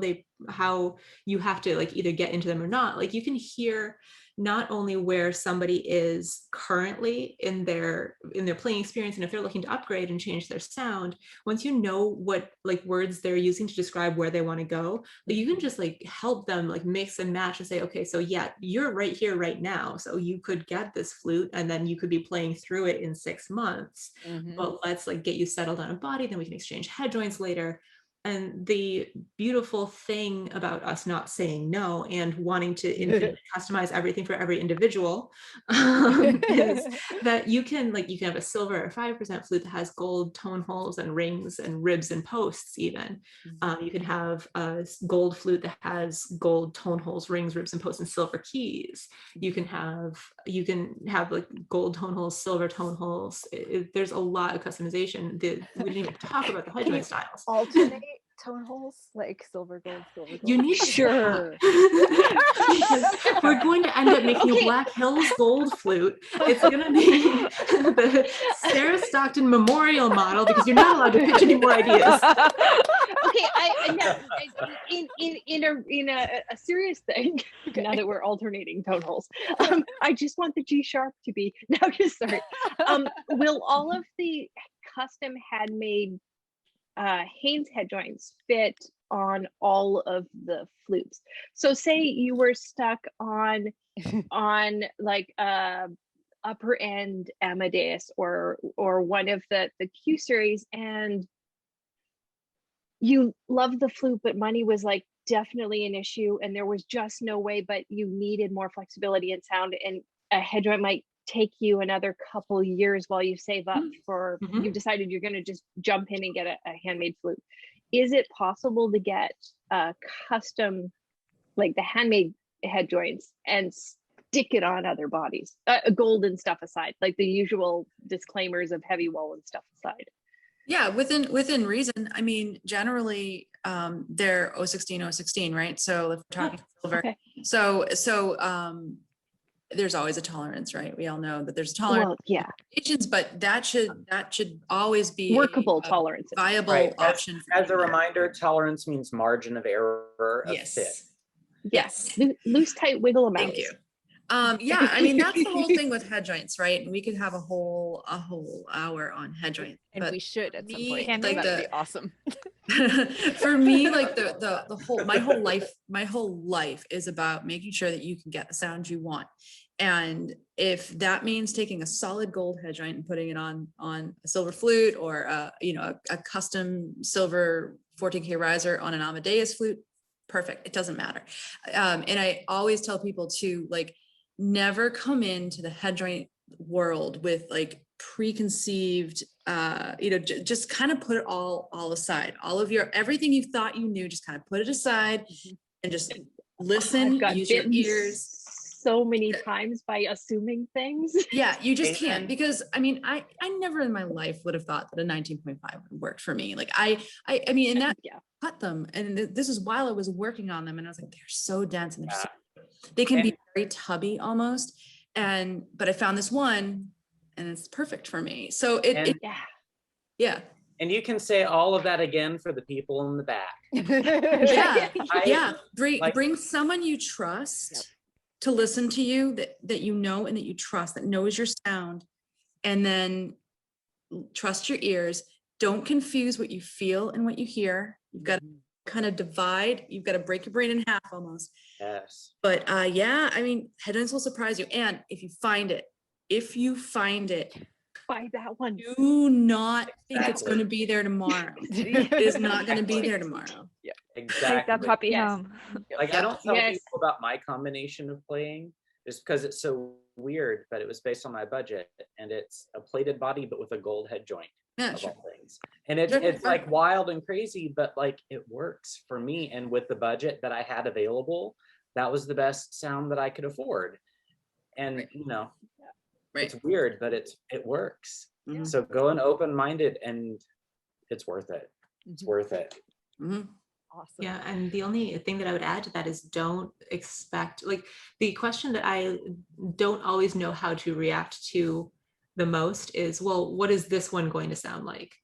you have to like either get into them or not. Like you can hear not only where somebody is currently in their playing experience, and if they're looking to upgrade and change their sound, once you know what like words they're using to describe where they want to go, like you can just like help them like mix and match and say, okay, so yeah, you're right here right now, so you could get this flute and then you could be playing through it in 6 months, but let's like get you settled on a body, then we can exchange head joints later. And the beautiful thing about us not saying no and wanting to infinitely customize everything for every individual is that you can have a silver or 5% flute that has gold tone holes and rings and ribs and posts even. You can have a gold flute that has gold tone holes, rings, ribs, and posts, and silver keys. You can have like gold tone holes, silver tone holes. There's a lot of customization. We didn't even talk about the head joint styles. Alternate tone holes, like silver gold, silver gold. You need to because we're going to end up making a Black Hills gold flute. It's going to be the Sarah Stockton Memorial model because you're not allowed to pitch any more ideas. Okay, in a serious thing, now that we're alternating tone holes, I just want the G sharp to be now. Just sorry. Will all of the custom handmade Haynes head joints fit on all of the flutes? So say you were stuck on like upper end Amadeus or one of the Q series, and you loved the flute, but money was like definitely an issue, and there was just no way, but you needed more flexibility in sound, and a head joint might take you another couple years while you save up for, you've decided you're going to just jump in and get a handmade flute. Is it possible to get custom, like the handmade head joints, and stick it on other bodies, gold and stuff aside, like the usual disclaimers of heavy wool and stuff aside? Yeah, within reason. I mean, generally, they're 016, right? So if we're talking silver, okay. So there's always a tolerance, right? We all know that there's a tolerance. Well, yeah. But that should always be workable a tolerance, viable option. As a reminder, tolerance means margin of error of fit. Yes. Loose, tight, wiggle amounts. Thank you. Yeah, I mean, that's the whole thing with head joints, right? And we could have a whole hour on head joints, and we should at some point. Like that'd be awesome. For me, like the whole my whole life is about making sure that you can get the sound you want. And if that means taking a solid gold head joint and putting it on a silver flute, or a custom silver 14K riser on an Amadeus flute, perfect. It doesn't matter. And I always tell people to never come into the head joint world with like preconceived, just kind of put it all aside. All of everything you thought you knew, just kind of put it aside and just listen, use your ears. So many times by assuming things. Yeah, you just can't, because I mean, I never in my life would have thought that a 19.5 would work for me. Like I mean, and that cut them. And this is while I was working on them, and I was like, they're so dense and they can be very tubby almost. But I found this one and it's perfect for me. So yeah. And you can say all of that again for the people in the back. Bring someone you trust to listen to you, that you know and that you trust, that knows your sound, and then trust your ears. Don't confuse what you feel and what you hear. You've got to kind of divide. You've got to break your brain in half almost. Yes. But I mean, head joints will surprise you. And if you find it, buy that one. Do not think it's going to be there tomorrow. It is not going to be there tomorrow. Yeah, exactly. Take that puppy home. Like I don't tell people about my combination of playing just because it's so weird, but it was based on my budget, and it's a plated body but with a gold head joint of all things. And it's like wild and crazy, but like it works for me, and with the budget that I had available, that was the best sound that I could afford. And it's weird, but it works. Mm-hmm. So go in open-minded, and it's worth it. It's worth it. Mm-hmm. Awesome. Yeah, and the only thing that I would add to that is don't expect, like, the question that I don't always know how to react to the most is, well, what is this one going to sound like?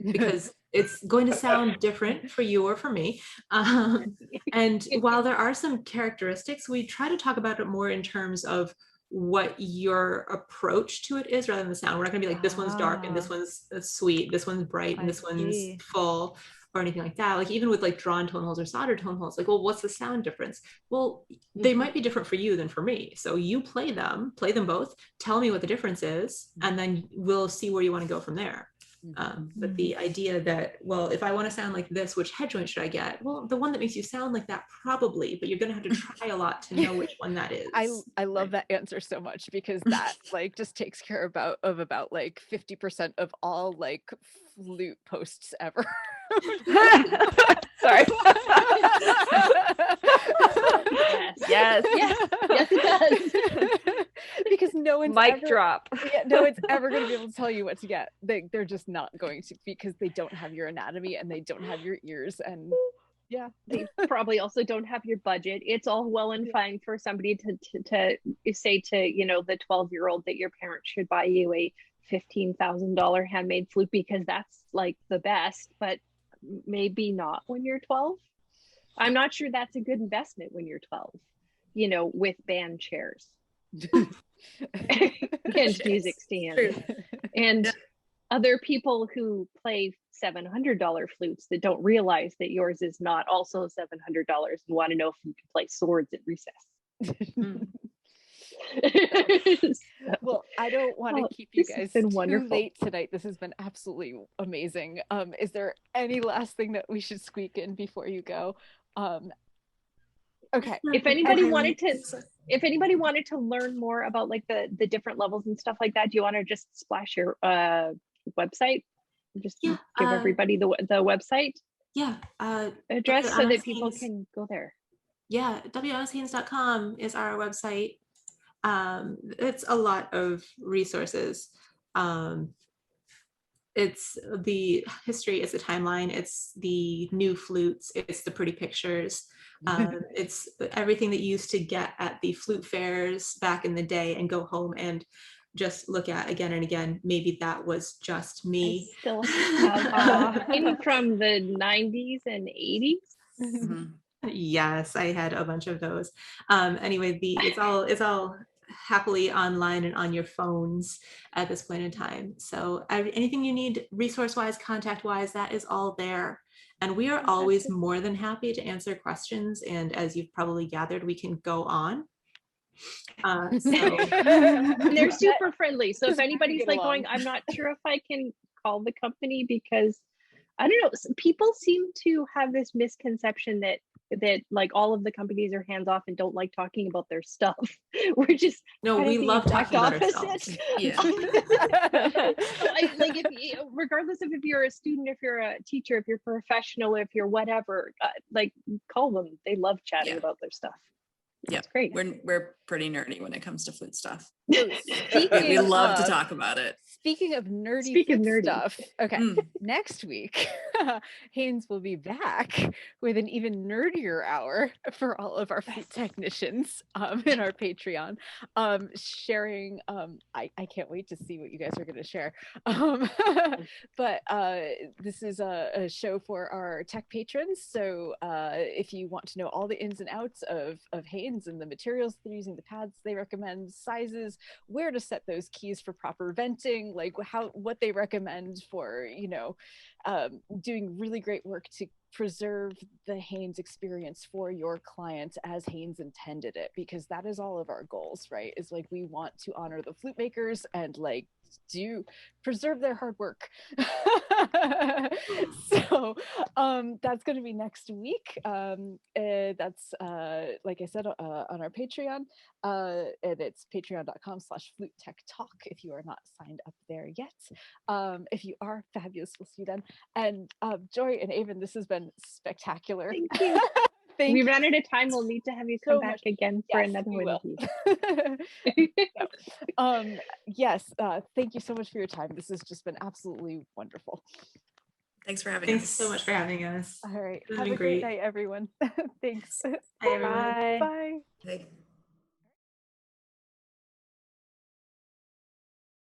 Because it's going to sound different for you or for me. And while there are some characteristics, we try to talk about it more in terms of what your approach to it is rather than the sound. We're not gonna be like, this one's dark and this one's sweet, this one's bright and this one's full, or anything like that. Like even with like drawn tone holes or soldered tone holes, like, well, what's the sound difference? Well, they might be different for you than for me. So you play them both, tell me what the difference is, and then we'll see where you want to go from there. But the idea that, well, if I want to sound like this, which head joint should I get? Well, the one that makes you sound like that, probably, but you're going to have to try a lot to know which one that is. I love that answer so much, because that like just takes care of about like 50% of all like flute posts ever. Sorry. Yes, it does. Because no one's Mic ever, drop. no one's ever going to be able to tell you what to get. They're just not going to, because they don't have your anatomy and they don't have your ears, and yeah, they probably also don't have your budget. It's all well and fine for somebody to say to, you know, the 12-year-old that your parents should buy you a $15,000 handmade flute because that's like the best, but maybe not when you're 12. I'm not sure that's a good investment when you're 12, you know, with band chairs and music stands and other people who play $700 flutes that don't realize that yours is not also $700 and want to know if you can play swords at recess. Well, I don't want to keep you guys too wonderful. Late tonight. This has been absolutely amazing. Is there any last thing that we should squeak in before you go? Okay. If anybody wanted to learn more about like the different levels and stuff like that, do you want to just splash your website? Just give everybody the website address so that people can go there. Yeah, wmshaynes.com is our website. It's a lot of resources. It's the history, it's the timeline, it's the new flutes, it's the pretty pictures. It's everything that you used to get at the flute fairs back in the day and go home and just look at again and again. Maybe that was just me. I still have from the 90s and 80s. Mm-hmm. Yes, I had a bunch of those. Anyway, it's all happily online and on your phones at this point in time. So anything you need resource-wise, contact-wise, that is all there. And we are always more than happy to answer questions. And as you've probably gathered, we can go on. And they're super friendly. So if anybody's like going, I'm not sure if I can call the company because I don't know, people seem to have this misconception that like all of the companies are hands off and don't like talking about their stuff. We're just we love talking about ourselves. Yeah. Like regardless of if you're a student, if you're a teacher, if you're professional, if you're whatever, like call them. They love chatting about their stuff. Yeah, it's great. We're pretty nerdy when it comes to flute stuff. We love to talk about it. Speaking of nerdy stuff, okay, next week, Haynes will be back with an even nerdier hour for all of our flute technicians in our Patreon, sharing. I can't wait to see what you guys are going to share. But this is a show for our tech patrons. So if you want to know all the ins and outs of Haynes and the materials they're using, the pads they recommend, sizes, where to set those keys for proper venting, like what they recommend for, you know, doing really great work to preserve the Haynes experience for your client as Haynes intended it, because that is all of our goals, right? Is like we want to honor the flute makers and like preserve their hard work. So that's going to be next week. That's like I said, on our Patreon, and it's patreon.com/flute-tech-talk if you are not signed up there yet. If you are, fabulous, we'll see you then. And Joy and Aiven, this has been spectacular. Thank you. We ran out of time. We'll need to have you come back again for another one of these. Yes, thank you so much for your time. This has just been absolutely wonderful. Thanks for having us. Thanks so much for having us. All right. This Have a great night, everyone. Thanks. Bye, everyone. Bye.